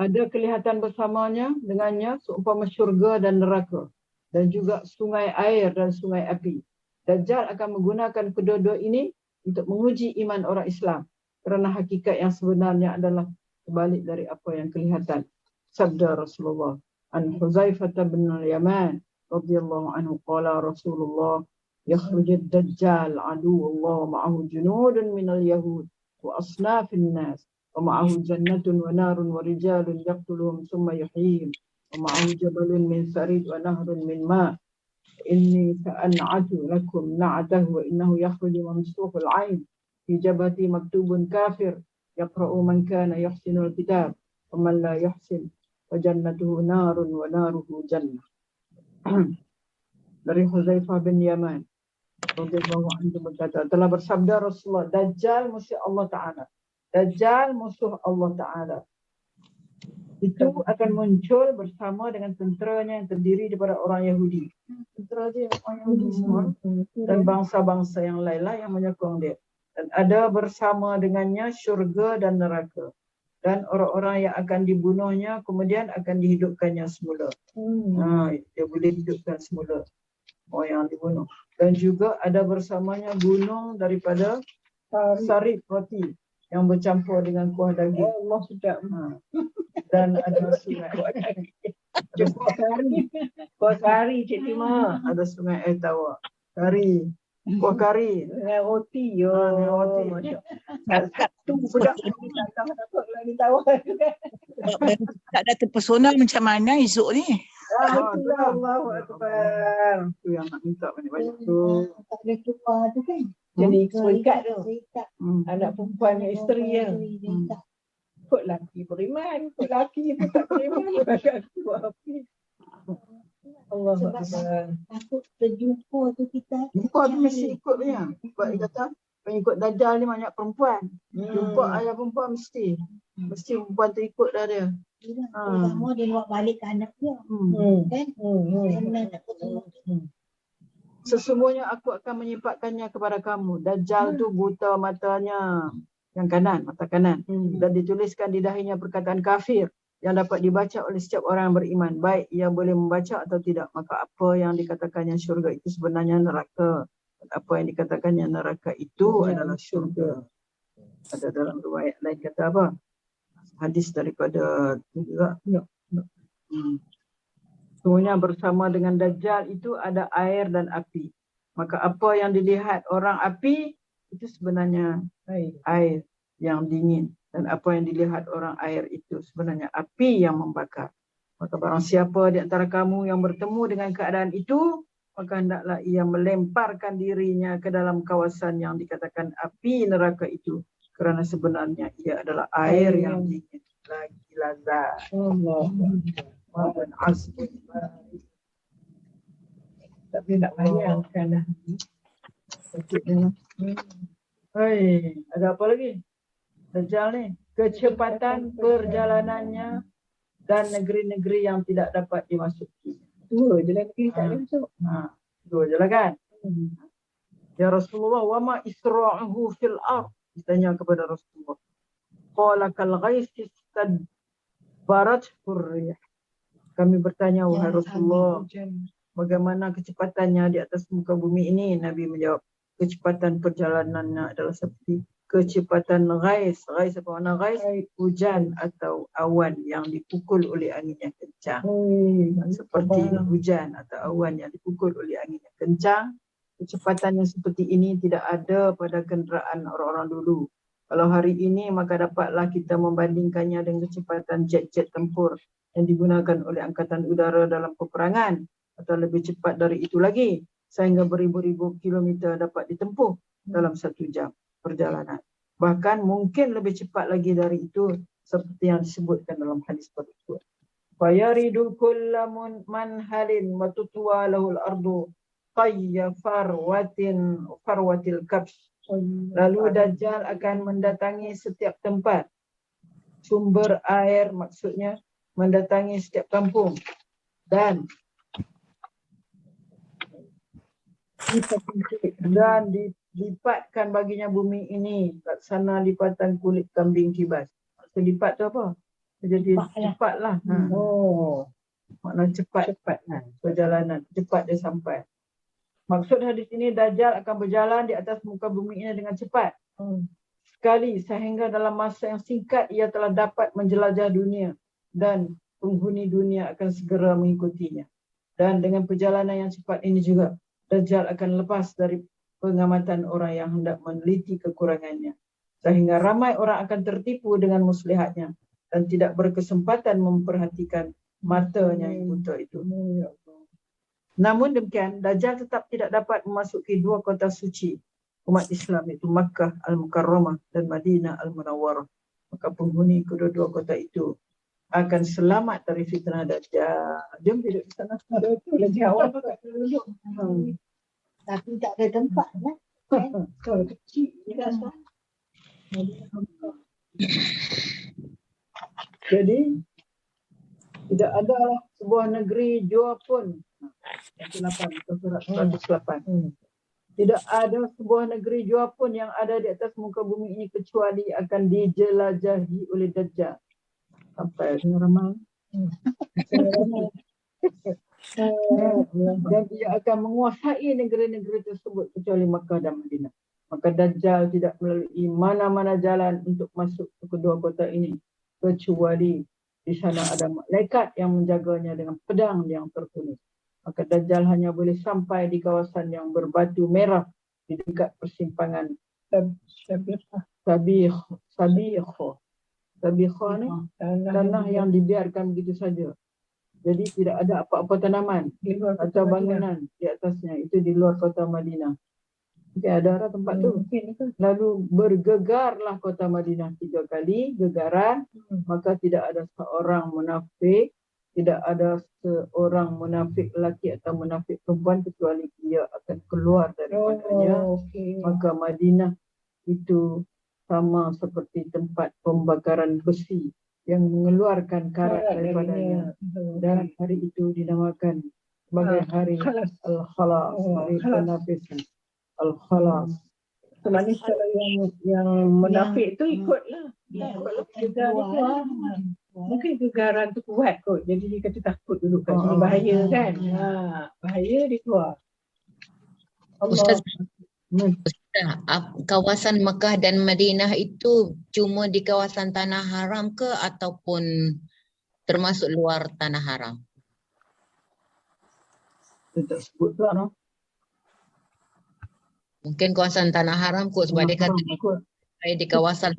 Speaker 1: ada kelihatan bersamanya dengannya seumpama syurga dan neraka dan juga sungai air dan sungai api. Dajjal akan menggunakan kedua-dua ini untuk menguji iman orang Islam kerana hakikat yang sebenarnya adalah sebalik dari apa yang kelihatan. Sabda Rasulullah an Huzaifah bin al-Yaman radhiyallahu anhu qala Rasulullah yakhrujud Dajjal aduwwullah ma'ahu junudun minal yahud wa asnafin nas ومعه جنة ونار ورجال يقتلهم ثم يحييهم ومعه جبل من ثريد ونهر من ماء إني سأنعت لكم نعته وإنه يخرج ممسوح العين في جبهتي مكتوب كافر يقرأ من كان يحسن الكتاب ومن لا يحسن فجنته نار وناره جنة. Dari Huzaifah bin Yaman radhiyallahu anhu berkata, telah bersabda Rasulullah, Dajjal musuh Allah Ta'ala. Dajjal musuh Allah Ta'ala. Itu akan muncul bersama dengan tenteranya yang terdiri daripada orang Yahudi. Tentera dia orang Yahudi semua. Dan bangsa-bangsa yang lainlah yang menyokong dia. Dan ada bersama dengannya syurga dan neraka. Dan orang-orang yang akan dibunuhnya kemudian akan dihidupkannya semula. Dia boleh hidupkan semula orang yang dibunuh. Dan juga ada bersamanya gunung daripada sarit roti yang bercampur dengan kuah daging.
Speaker 2: Allah sedap.
Speaker 1: Dan ada sungai. Ada kuah kari Cik Tima. Ada sungai air tawar. Kari. Kuah kari.
Speaker 2: Dengan roti.
Speaker 6: Satu budak
Speaker 2: takut lagi tawar.
Speaker 6: tak ada terpesona macam mana esok ni.
Speaker 2: Allahu Akbar.
Speaker 1: Itu yang nak minta banyak-banyak tu.
Speaker 3: Tak boleh keluar tu kan.
Speaker 2: Jadi serikat tu.
Speaker 3: Anak
Speaker 2: perempuan yang isteri ya. Ikut laki beriman, ikut laki pun tak beriman. Bagak keluar api. Allah Akbar.
Speaker 3: Takut terjumpa tu kita.
Speaker 1: Jumpa tu mesti ikut punya. Sebab dia kata pengikut Dajjal ni banyak perempuan. Jumpa ayah perempuan mesti. Mesti perempuan tu ikut dah dia.
Speaker 3: Semua dia bawa balik ke anak dia. Kan?
Speaker 1: Sesungguhnya aku akan menyimpatkannya kepada kamu. Dajjal tu buta matanya yang kanan, mata kanan. Dan dituliskan di dahinya perkataan kafir yang dapat dibaca oleh setiap orang yang beriman. Baik ia boleh membaca atau tidak. Maka apa yang dikatakannya syurga itu sebenarnya neraka. Dan apa yang dikatakannya neraka itu adalah syurga. Ada dalam riwayat lain kata apa? Hadis daripada juga. Semuanya bersama dengan Dajjal itu ada air dan api. Maka apa yang dilihat orang api itu sebenarnya air yang dingin. Dan apa yang dilihat orang air itu sebenarnya api yang membakar. Maka barang siapa di antara kamu yang bertemu dengan keadaan itu, maka hendaklah ia melemparkan dirinya ke dalam kawasan yang dikatakan api neraka itu. Kerana sebenarnya ia adalah air yang dingin. Lagi lazat. Dan asli.
Speaker 2: Tapi nak bayangkan lah.
Speaker 1: Ada apa lagi? Dajjal ni. Kecepatan perjalanannya dan negeri-negeri yang tidak dapat dimasuki.
Speaker 2: Dua je lah negeri tak boleh masuk.
Speaker 1: Dua je lah kan? Ya Rasulullah, wa ma isra'uhu fil ard. Ditanya kepada Rasulullah. Qala kal ghaisi stadbarat hurriyah. Kami bertanya, wahai Rasulullah, bagaimana kecepatannya di atas muka bumi ini? Nabi menjawab, kecepatan perjalanannya adalah seperti kecepatan ghais. Ghais apa makna ghais? Hujan atau awan yang dipukul oleh angin yang kencang. Seperti hujan atau awan yang dipukul oleh angin yang kencang. Kecepatan yang seperti ini tidak ada pada kenderaan orang-orang dulu. Kalau hari ini maka dapatlah kita membandingkannya dengan kecepatan jet-jet tempur yang digunakan oleh Angkatan Udara dalam peperangan, atau lebih cepat dari itu lagi, sehingga beribu-ribu kilometer dapat ditempuh dalam 1 jam perjalanan. Bahkan mungkin lebih cepat lagi dari itu, seperti yang disebutkan dalam hadis tersebut. Fayaridul kulla manhalin wa tutwa lahul ardu qayya farwatil kabs. Lalu Dajjal akan mendatangi setiap tempat sumber air, maksudnya mendatangi setiap kampung, dan dilipatkan baginya bumi ini laksana lipatan kulit kambing kibas. Maksud lipat tu apa? Jadi cepatlah. Makna cepat perjalanan, cepat dia sampai. Maksud hadis ini, Dajjal akan berjalan di atas muka bumi ini dengan cepat sekali, sehingga dalam masa yang singkat ia telah dapat menjelajah dunia dan penghuni dunia akan segera mengikutinya. Dan dengan perjalanan yang cepat ini juga, Dajjal akan lepas dari pengamatan orang yang hendak meneliti kekurangannya, sehingga ramai orang akan tertipu dengan muslihatnya dan tidak berkesempatan memperhatikan matanya yang buta itu. Namun demikian, Dajjal tetap tidak dapat memasuki 2 kota suci umat Islam, iaitu Makkah Al-Mukarramah dan Madinah Al-Munawwarah. Maka penghuni kedua-dua kota itu akan selamat dari fitnah Dajjal. Jom duduk di sana.
Speaker 2: Betul, lagi awal tak duduk.
Speaker 3: Tapi tak ada tempat lah.
Speaker 2: Kalau kecil je kan.
Speaker 1: Jadi tidak ada sebuah negeri jua pun. Surat 108. Tidak ada sebuah negeri jua pun yang ada di atas muka bumi ini kecuali akan dijelajahi oleh Dajjal. Sampai ramai. Dan dia akan menguasai negeri-negeri tersebut kecuali Makkah dan Madinah. Maka Dajjal tidak melalui mana-mana jalan untuk masuk ke kedua kota ini, kecuali di sana ada malaikat yang menjaganya dengan pedang yang tertulis. Maka Dajjal hanya boleh sampai di kawasan yang berbatu merah di dekat persimpangan Sabikha ni, tanah yang dibiarkan begitu saja. Jadi tidak ada apa-apa tanaman atau bangunan di atasnya. Itu di luar kota Madinah. Okay, ada tempat tu. Lalu bergegarlah kota Madinah 3 kali, gegaran. Maka tidak ada seorang munafik, tidak ada seorang munafik lelaki atau munafik perempuan kecuali dia akan keluar daripadanya. Maka Madinah itu sama seperti tempat pembakaran besi yang mengeluarkan karat daripadanya. Dan hari itu dinamakan sebagai hari Al-Khalas, hari penapisan. Al-Khalas.
Speaker 2: Sebenarnya kalau yang munafik tu ikutlah. Mungkin gegaran tu kuat kot. Jadi dia kata takut duduk kat sini, bahaya kan. Bahaya dia keluar.
Speaker 5: Ustaz, kawasan Mekah dan Madinah itu cuma di kawasan tanah haram ke ataupun termasuk luar tanah haram?
Speaker 1: Tidak sebut tu lah.
Speaker 5: Mungkin kawasan tanah haram kot sebab dia kata di kawasan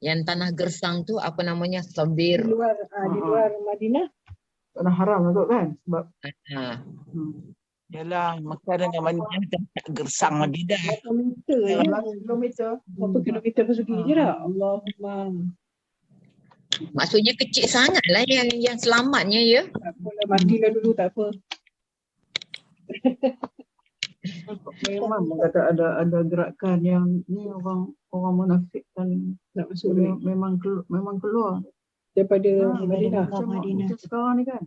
Speaker 5: yang tanah gersang tu apa namanya, Sabir.
Speaker 2: Di luar Madinah.
Speaker 1: Tanah haram lah kan sebab
Speaker 6: Yalah, Mekah dengan Madinah tak gersang Madinah.
Speaker 2: Berapa kilometer persegi je dah. Allahumma.
Speaker 5: Maksudnya kecil sangat lah yang selamatnya ya.
Speaker 2: Tak apalah, matilah dulu tak apa.
Speaker 1: Memang kata ada gerakan yang ni orang munafik kan
Speaker 2: nak masuk
Speaker 1: memang keluar
Speaker 2: daripada Madinah.
Speaker 1: Macam sekarang ni kan.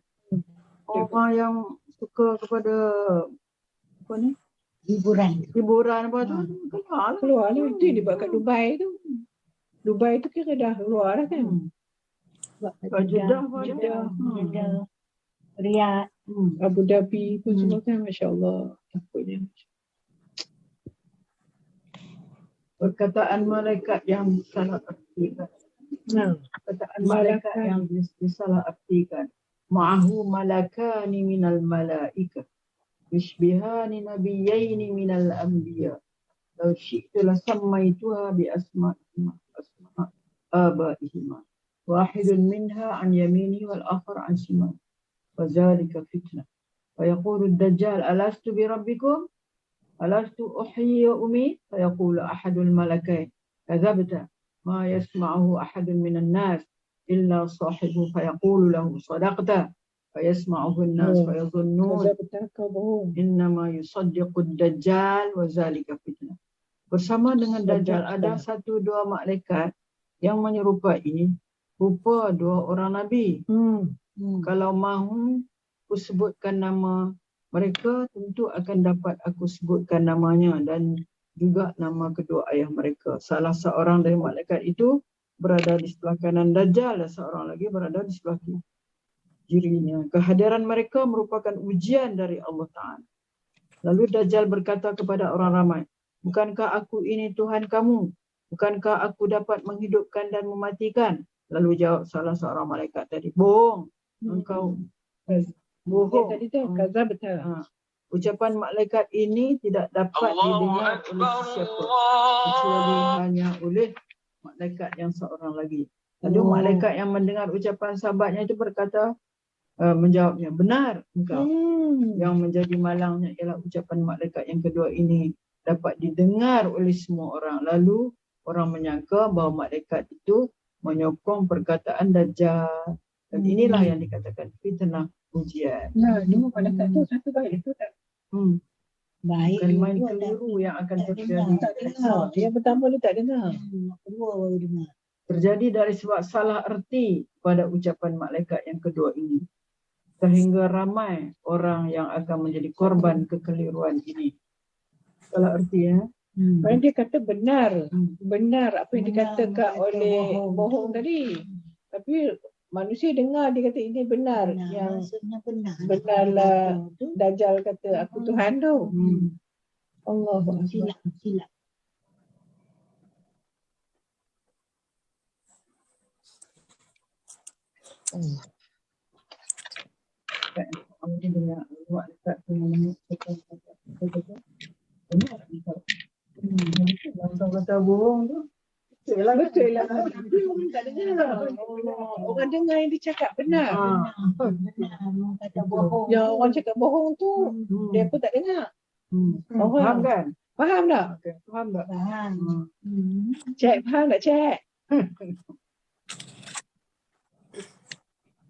Speaker 1: Orang yang suka kepada apa ni? Hiburan apa tu?
Speaker 2: Keluar lah. Itu yang dia buat kat Dubai tu. Dubai tu kira dah keluar lah kan.
Speaker 1: Jeddah.
Speaker 3: Riyadh,
Speaker 2: Abu Dhabi tu semua kan, Masya Allah. Takutnya.
Speaker 1: Perkataan malaikat yang disalah artikan. Perkataan malaikat yang disalah artikan. Ma'ahu malakani minal malaika. Yushbihani nabiyyaini minal anbiya. Law syi'tu lasammaituha bi asma' abaihima. Wahidun minha an yamini wal akhar an shimal. Wa zalika fitnah. Wa yaqulu ad-dajjal alastu bi rabbikum? Alastu uhyi wa umit? Fa yaqulu ahadul malakain kadzabta ma yasma'uhu ahadun minan nas illa sahibu fa yaqulu lahu sadaqta fa yasma'uhu an-nas fa yadhunnun innama yusaddiqu ad-dajjal wa zalika fitnah. Bersama dengan Dajjal ada 1-2 malaikat yang menyerupai rupa 2 orang Nabi. Kalau mahu aku sebutkan nama mereka, tentu akan dapat aku sebutkan namanya dan juga nama kedua ayah mereka. Salah seorang dari malaikat itu berada di sebelah kanan Dajjal dan seorang lagi berada di sebelah kirinya. Kehadiran mereka merupakan ujian dari Allah Ta'ala. Lalu Dajjal berkata kepada orang ramai, bukankah aku ini Tuhan kamu? Bukankah aku dapat menghidupkan dan mematikan? Lalu jawab salah seorang malaikat tadi, bohong. Engkau bohong.
Speaker 2: Tadi tu kaza betul.
Speaker 1: Ucapan malaikat ini tidak dapat didengar oleh siapa kecuali hanya oleh malaikat yang seorang lagi. Lalu malaikat yang mendengar ucapan sahabatnya itu berkata, menjawabnya, benar engkau. Yang menjadi malangnya ialah ucapan malaikat yang kedua ini dapat didengar oleh semua orang. Lalu orang menyangka bahawa malaikat itu menyokong perkataan Dajjal. Dan inilah yang dikatakan fitnah ujian.
Speaker 2: Dua malaikat tu satu baik tu tak?
Speaker 3: Baik.
Speaker 1: Bukan main keliru yang akan terjadi.
Speaker 2: Tak dengar. Yang pertama dia tak dengar.
Speaker 3: Kedua baru dengar.
Speaker 1: Terjadi dari sebab salah erti pada ucapan malaikat yang kedua ini. Sehingga ramai orang yang akan menjadi korban kekeliruan ini. Salah erti ya.
Speaker 2: Padahal dia kata benar. Benar apa yang dikatakan oleh bohong tadi. Tapi manusia dengar dia kata ini benar. Yang
Speaker 3: Maksudnya benar.
Speaker 2: benarlah Dajjal kata aku Tuhan tu. Allah
Speaker 3: Silap.
Speaker 1: Dia dengar malaikat tu mengatakan benar. Kalau kata bohong tu betul lah.
Speaker 2: Tapi orang tak dengar. Orang dengar yang dia cakap benar.
Speaker 3: Orang kata bohong.
Speaker 2: Yang orang cakap bohong tu dia pun tak dengar.
Speaker 1: Faham kan?
Speaker 2: Faham tak?
Speaker 1: Okay. Faham tak?
Speaker 3: Faham.
Speaker 2: Cek faham tak cek?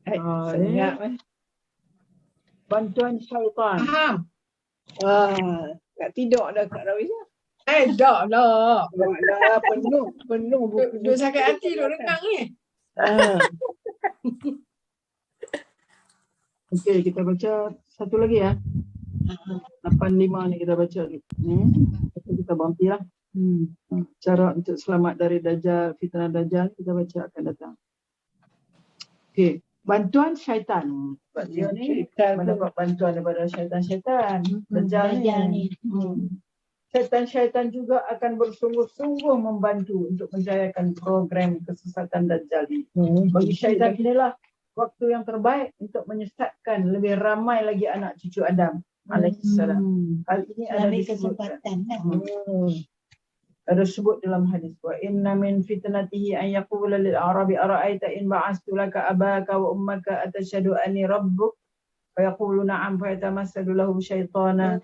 Speaker 2: Senyap
Speaker 1: Bantuan syaitan.
Speaker 2: Faham. Tak tidur dah Kak Rawisa.
Speaker 9: Dah lah.
Speaker 2: Dah penuh buku.
Speaker 9: Duk sakit hati duk dengar ni.
Speaker 1: Okey, kita baca satu lagi ya. 85 ni kita baca ni. Kita berhenti lah. Cara untuk selamat dari Dajjal, fitnah Dajjal kita baca akan datang. Okey, bantuan syaitan. Sebab dia ni mendapat bantuan daripada syaitan-syaitan. Dajjal ni. Syaitan-syaitan juga akan bersungguh-sungguh membantu untuk menjayakan program kesesatan Dajjal ini. Bagi syaitan inilah waktu yang terbaik untuk menyesatkan lebih ramai lagi anak cucu Adam alaihissalam. Hal ini ada disebutkan. Ada sebut dalam hadis, wa inna min fitnatihi an yaqula lil a'rabi ara'aita in ba'astu laka abaka wa ummaka atashhadu anni rabbuk fa yaqulu na'am fa yatamassalu lahu syaitanun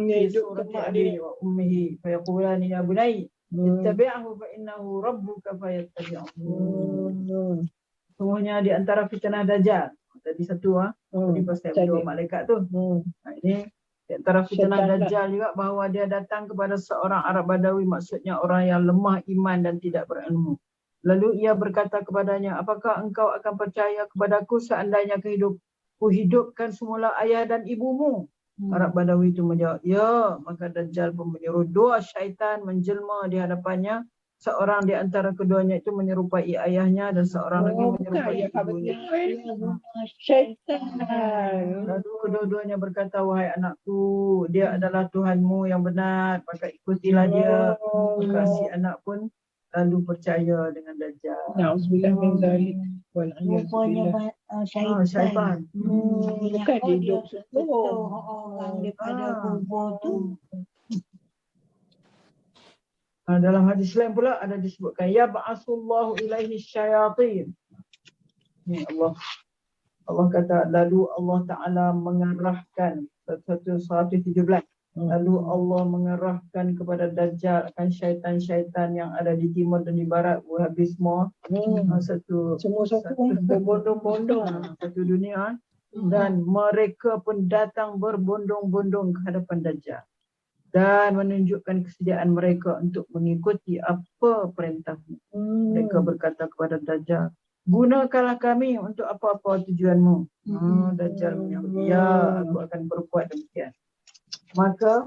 Speaker 1: fi surati abihi wa ummihi fa yaqulani ya bunayya ittabi'hu fa innahu rabbuka fa yattabi'uhu. Semuanya di antara fitnah Dajjal. Tadi satu tadi pasal dua malaikat tu. Ini di antara fitnah Dajjal juga bahawa dia datang kepada seorang Arab Badawi, maksudnya orang yang lemah iman dan tidak berilmu. Lalu ia berkata kepadanya, apakah engkau akan percaya kepadaku seandainya kuhidupkan semula ayah dan ibumu? Arab Badawi itu menjawab, ya. Maka Dajjal pun menyuruh 2 syaitan menjelma di hadapannya seorang di antara keduanya itu menyerupai ayahnya dan seorang lagi menyerupai ibunya.
Speaker 2: Syaitan.
Speaker 1: Lalu kedua-duanya berkata, wahai anakku, dia adalah Tuhanmu yang benar, maka ikutilah dia. Maka si anak pun lalu percaya dengan Dajjal.
Speaker 2: Na'udzubillah min dzalik.
Speaker 3: Rupanya syaitan.
Speaker 2: Bukan dia hidup
Speaker 3: orang daripada kubur tu.
Speaker 1: Dalam hadis lain pula ada disebutkan ya ba'asullahu ilaihi syayatin. Ni Allah kata lalu Allah Taala mengarahkan 117. Lalu Allah mengarahkan kepada Dajjal akan syaitan-syaitan yang ada di timur dan di barat, habis semua satu berbondong-bondong satu dunia, dan mereka pun datang berbondong-bondong ke hadapan Dajjal dan menunjukkan kesediaan mereka untuk mengikuti apa perintahnya. Mereka berkata kepada Dajjal, gunakanlah kami untuk apa-apa tujuanmu. Dajjal menyahut, ya, aku akan berbuat demikian. Maka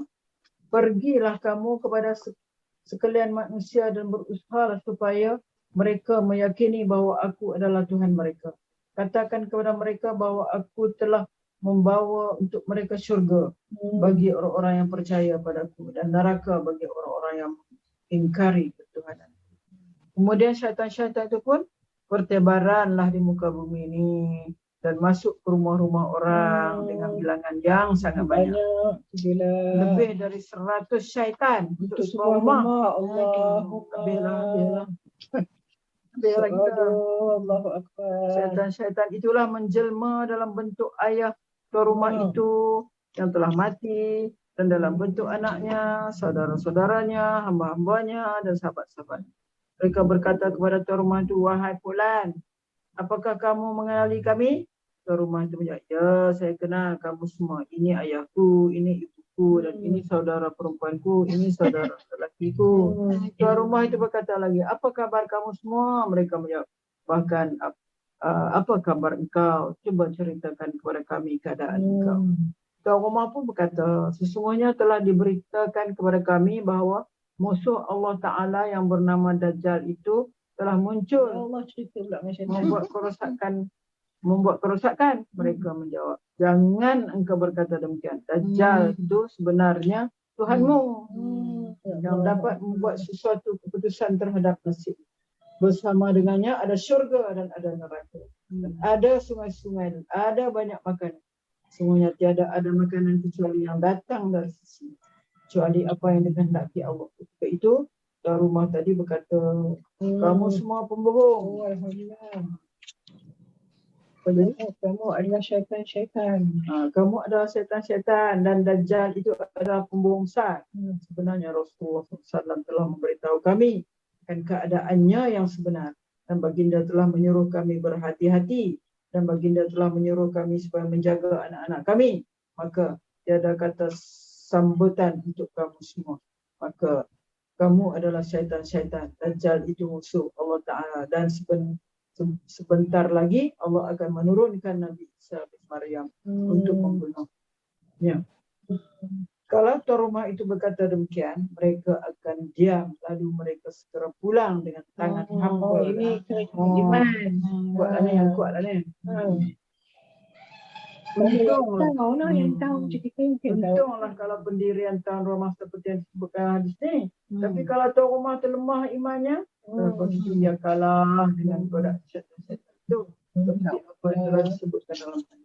Speaker 1: pergilah kamu kepada sekalian manusia dan berusahalah supaya mereka meyakini bahawa aku adalah Tuhan mereka. Katakan kepada mereka bahawa aku telah membawa untuk mereka syurga bagi orang-orang yang percaya padaku dan neraka bagi orang-orang yang ingkari ketuhanan. Kemudian syaitan-syaitan itu pun bertebaranlah di muka bumi ini dan masuk ke rumah-rumah orang dengan bilangan yang sangat banyak. Lebih dari 100 syaitan untuk sebuah rumah. Lebih lah. Syaitan-syaitan itulah menjelma dalam bentuk ayah tuan rumah itu yang telah mati dan dalam bentuk anaknya, saudara-saudaranya, hamba-hambanya dan sahabat-sahabatnya. Mereka berkata kepada tuan rumah itu, wahai Fulan, apakah kamu mengenali kami? Tuan rumah itu menjawab, ya, saya kenal kamu semua. Ini ayahku, ini ibuku, dan ini saudara perempuanku, ini saudara lelakiku. Tuan rumah itu berkata lagi, apa kabar kamu semua? Mereka menjawab, bahkan apa kabar engkau? Cuba ceritakan kepada kami keadaan engkau. Tuan rumah pun berkata, sesungguhnya telah diberitakan kepada kami bahawa musuh Allah Ta'ala yang bernama Dajjal itu telah muncul membuat kerosakan. Mereka menjawab, jangan engkau berkata demikian. Dajjal itu sebenarnya Tuhanmu yang dapat membuat sesuatu keputusan terhadap nasib. Bersama dengannya ada syurga dan ada neraka. Dan ada sungai-sungai dan ada banyak makanan. Semuanya tiada ada makanan kecuali yang datang dari sisi, kecuali apa yang dikehendaki Allah. Ketika itu, tuan rumah tadi berkata, kamu semua pembohong.
Speaker 2: Alhamdulillah. Kamu adalah syaitan-syaitan.
Speaker 1: Kamu adalah syaitan-syaitan dan Dajjal itu adalah pembohong besar. Sebenarnya Rasulullah SAW telah memberitahu kami akan keadaannya yang sebenar. Dan baginda telah menyuruh kami berhati-hati. Dan baginda telah menyuruh kami supaya menjaga anak-anak kami. Maka tiada kata sambutan untuk kamu semua. Maka kamu adalah syaitan-syaitan. Dajjal itu musuh Allah Ta'ala. Dan sebentar lagi Allah akan menurunkan Nabi Isa bin Maryam untuk membunuhnya. Kalau tuan rumah itu berkata demikian, mereka akan diam, lalu mereka segera pulang dengan tangan hampa.
Speaker 2: Ini iman.
Speaker 1: Kuatlah ni, yang kuatlah ni. Untunglah kalau pendirian tuan rumah seperti yang disebutkan hadis ni. Tapi kalau tuan rumah terlemah imannya, pasti dia kalah dengan produk syaitan itu. Seperti apa yang telah disebutkan dalam hadis.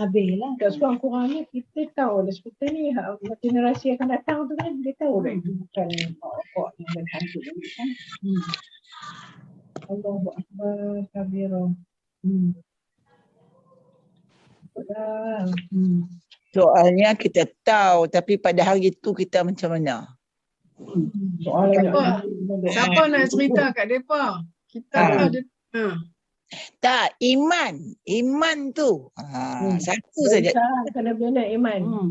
Speaker 3: Habislah.
Speaker 2: Sekurang-kurangnya kita tahu dah seperti ni, generasi akan datang tu kan, dia tahu dah itu bukan pokok yang berhantu ni kan. Allahu Akbar kabira.
Speaker 6: Soalnya kita tahu, tapi pada hari itu kita macam mana?
Speaker 9: Siapa nak cerita kat mereka? Kita ada.
Speaker 6: Tak, iman tu. Satu saja.
Speaker 2: Kena bina iman.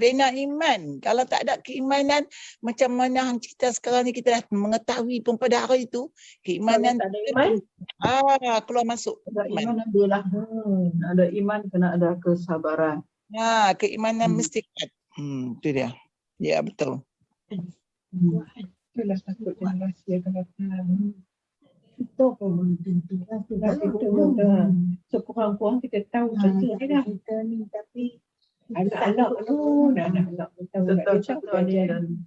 Speaker 6: Bina iman. Kalau tak ada keimanan, macam mana kita sekarang ni kita dah mengetahui pun pada hari itu, keimanan
Speaker 2: tak ada iman,
Speaker 6: keluar masuk.
Speaker 1: Ada iman adalah ada iman kena ada kesabaran.
Speaker 6: Keimanan mesti kuat. Itu dia. Ya, betul.
Speaker 2: Itulah takut generasi akan datang.
Speaker 3: Kita pun belum tentu lah.
Speaker 2: Betul. Sekurang-kurang kita tahu cerita dia dah.
Speaker 3: Kita ni tapi
Speaker 2: Anak-anak tu, anak-anak pun tahu nak
Speaker 1: Kita tahu
Speaker 2: dia
Speaker 1: cerita ni dan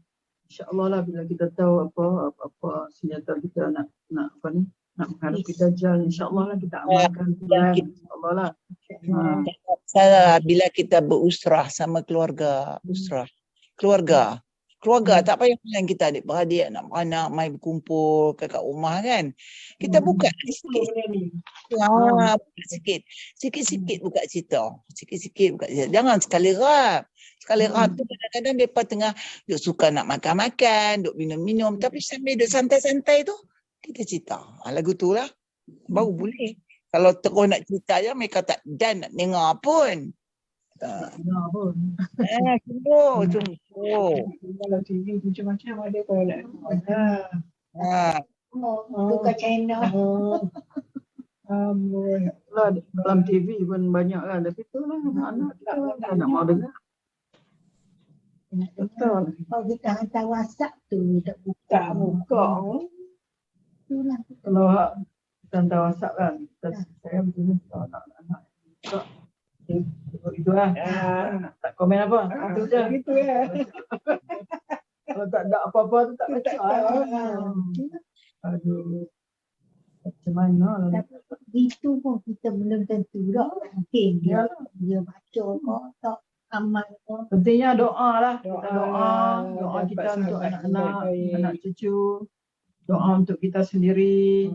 Speaker 1: insya-Allah lah bila kita tahu apa senjata kita nak apa ni, nak menghadapi Dajjal, insya-Allah lah kita amalkan. Insya-Allah lah.
Speaker 6: Salah bila kita berusrah sama keluarga, keluarga tak payah bilang kita adik-beradik, anak-anak mai berkumpul kat rumah kan. Kita buka sikit. Sikit-sikit buka cerita. Sikit-sikit buka cerita. Jangan sekali rap. Sekali rap tu kadang-kadang mereka tengah duk suka nak makan-makan, duk minum-minum, tapi sambil duk santai-santai tu kita cerita. Lagu tu lah baru boleh. Kalau terus nak cerita je mereka tak dan nak dengar pun. Cuma.
Speaker 2: Kalau TV macam-macam ada kalau nak
Speaker 3: buka channel.
Speaker 1: Dalam TV pun banyak kan, tapi tu lah anak kita tak nak mau dengar. Betul.
Speaker 3: Kalau kita hantar WhatsApp tu tak buka. Itulah.
Speaker 1: Kalau kita hantar WhatsApp kan, saya betul kalau anak buka. Itu lah. Tak komen apa. Itu je.
Speaker 2: Gitu ya.
Speaker 1: Kalau tak ada apa-apa tu tak baca. Aduh. Macam mana lah.
Speaker 3: Tapi itu pun kita belum tentu tak. Mungkin dia baca kok tak amal kok.
Speaker 1: Pentingnya doa lah. Kita doa kita untuk anak-anak, anak cucu. Doa untuk kita sendiri.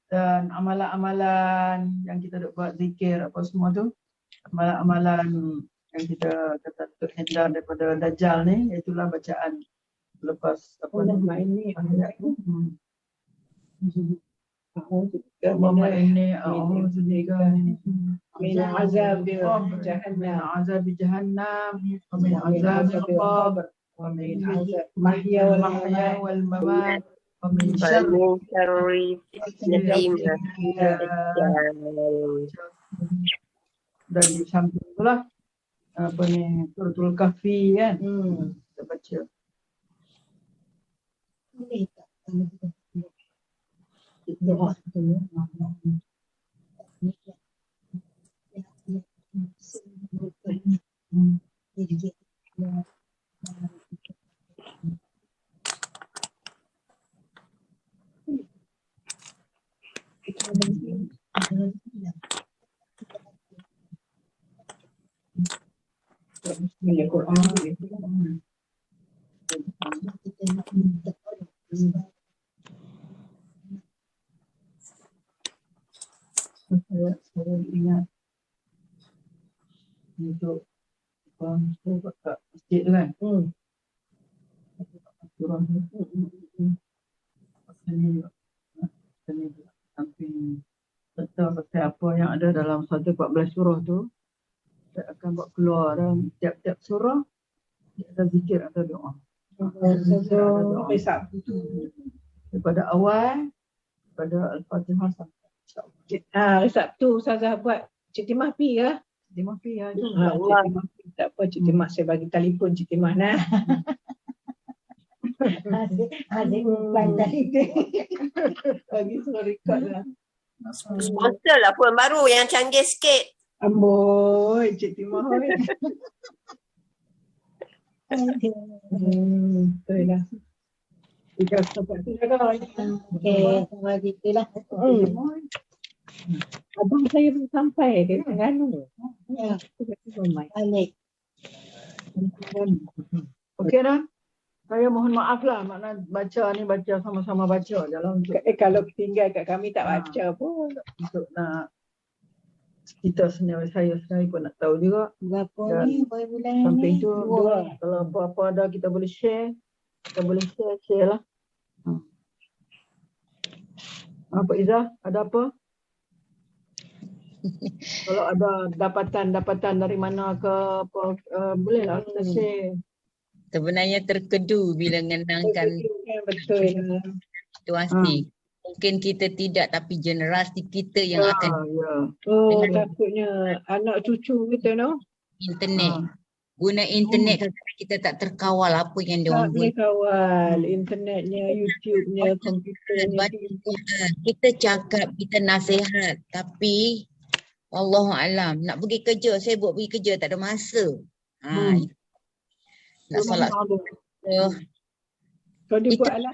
Speaker 1: Dan amalan-amalan yang kita buat zikir apa semua tu. Amalan-amalan yang kita kata untuk hindar daripada Dajjal ni, itulah bacaan lepas apa
Speaker 2: ini ayat tu.
Speaker 1: Mama ini a'udzubika
Speaker 2: min azab jahannam,
Speaker 1: azab jahannam, min azab al-qabr, wa min azab mahya wal mamat, wa min
Speaker 8: syarri fitnatin
Speaker 1: dan di samping itulah apa ni Suratul Kahfi kan. Kita baca.
Speaker 3: Boleh tak?
Speaker 1: Doa dulu.
Speaker 2: Ini Quran.
Speaker 1: Saya ingat untuk kat masjid tu kan. Surah tu. Samping serta pasal apa yang ada dalam 114 surah tu. Kita akan buat keluar dalam tiap-tiap surah. Ada zikir atau doa. Daripada awal pada Al-Fatihah sampai
Speaker 2: Hari Sabtu Ustazah buat Cik Timah pi ke?
Speaker 1: Cik Timah pi ya.
Speaker 2: Tak apa Cik Timah, saya bagi telefon Cik Timah nah.
Speaker 3: Adik pandai itu.
Speaker 2: Bagi suruh record lah.
Speaker 8: Sponsor lah pun baru yang canggih sikit.
Speaker 2: Amboi Cik Timah. Betul lah.
Speaker 3: Okey, sama gitulah.
Speaker 2: Abang saya belum sampai ke Terengganu.
Speaker 3: Ya, balik.
Speaker 1: Okey dah. Saya mohon maaf lah, makna baca sama-sama baca dalam
Speaker 2: Kalau tinggal kat kami tak baca pun.
Speaker 1: Untuk nak kita sendiri, saya sendiri pun nak tahu juga.
Speaker 3: Berapa ni? Berapa bulan ni?
Speaker 1: Sampai itu dua. Kalau apa-apa ada kita boleh share. Kita boleh share lah. Apa Izzah? Ada apa? Kalau ada dapatan dari mana ke apa, boleh lah kita share.
Speaker 5: Sebenarnya terkedu bila mengenangkan situasi. Mungkin kita tidak, tapi generasi kita yang akan
Speaker 2: takutnya anak cucu kita no?
Speaker 5: Internet. Guna internet kadang-kadang kita tak terkawal apa yang dia
Speaker 2: Tak
Speaker 5: orang
Speaker 2: boleh
Speaker 5: buat.
Speaker 2: kawal internetnya, YouTube-nya, komputernya.
Speaker 5: Kita cakap, kita nasihat, tapi Allahualam nak pergi kerja, saya buat pergi kerja tak ada masa. Nak solat.
Speaker 2: Kalau dia buat alat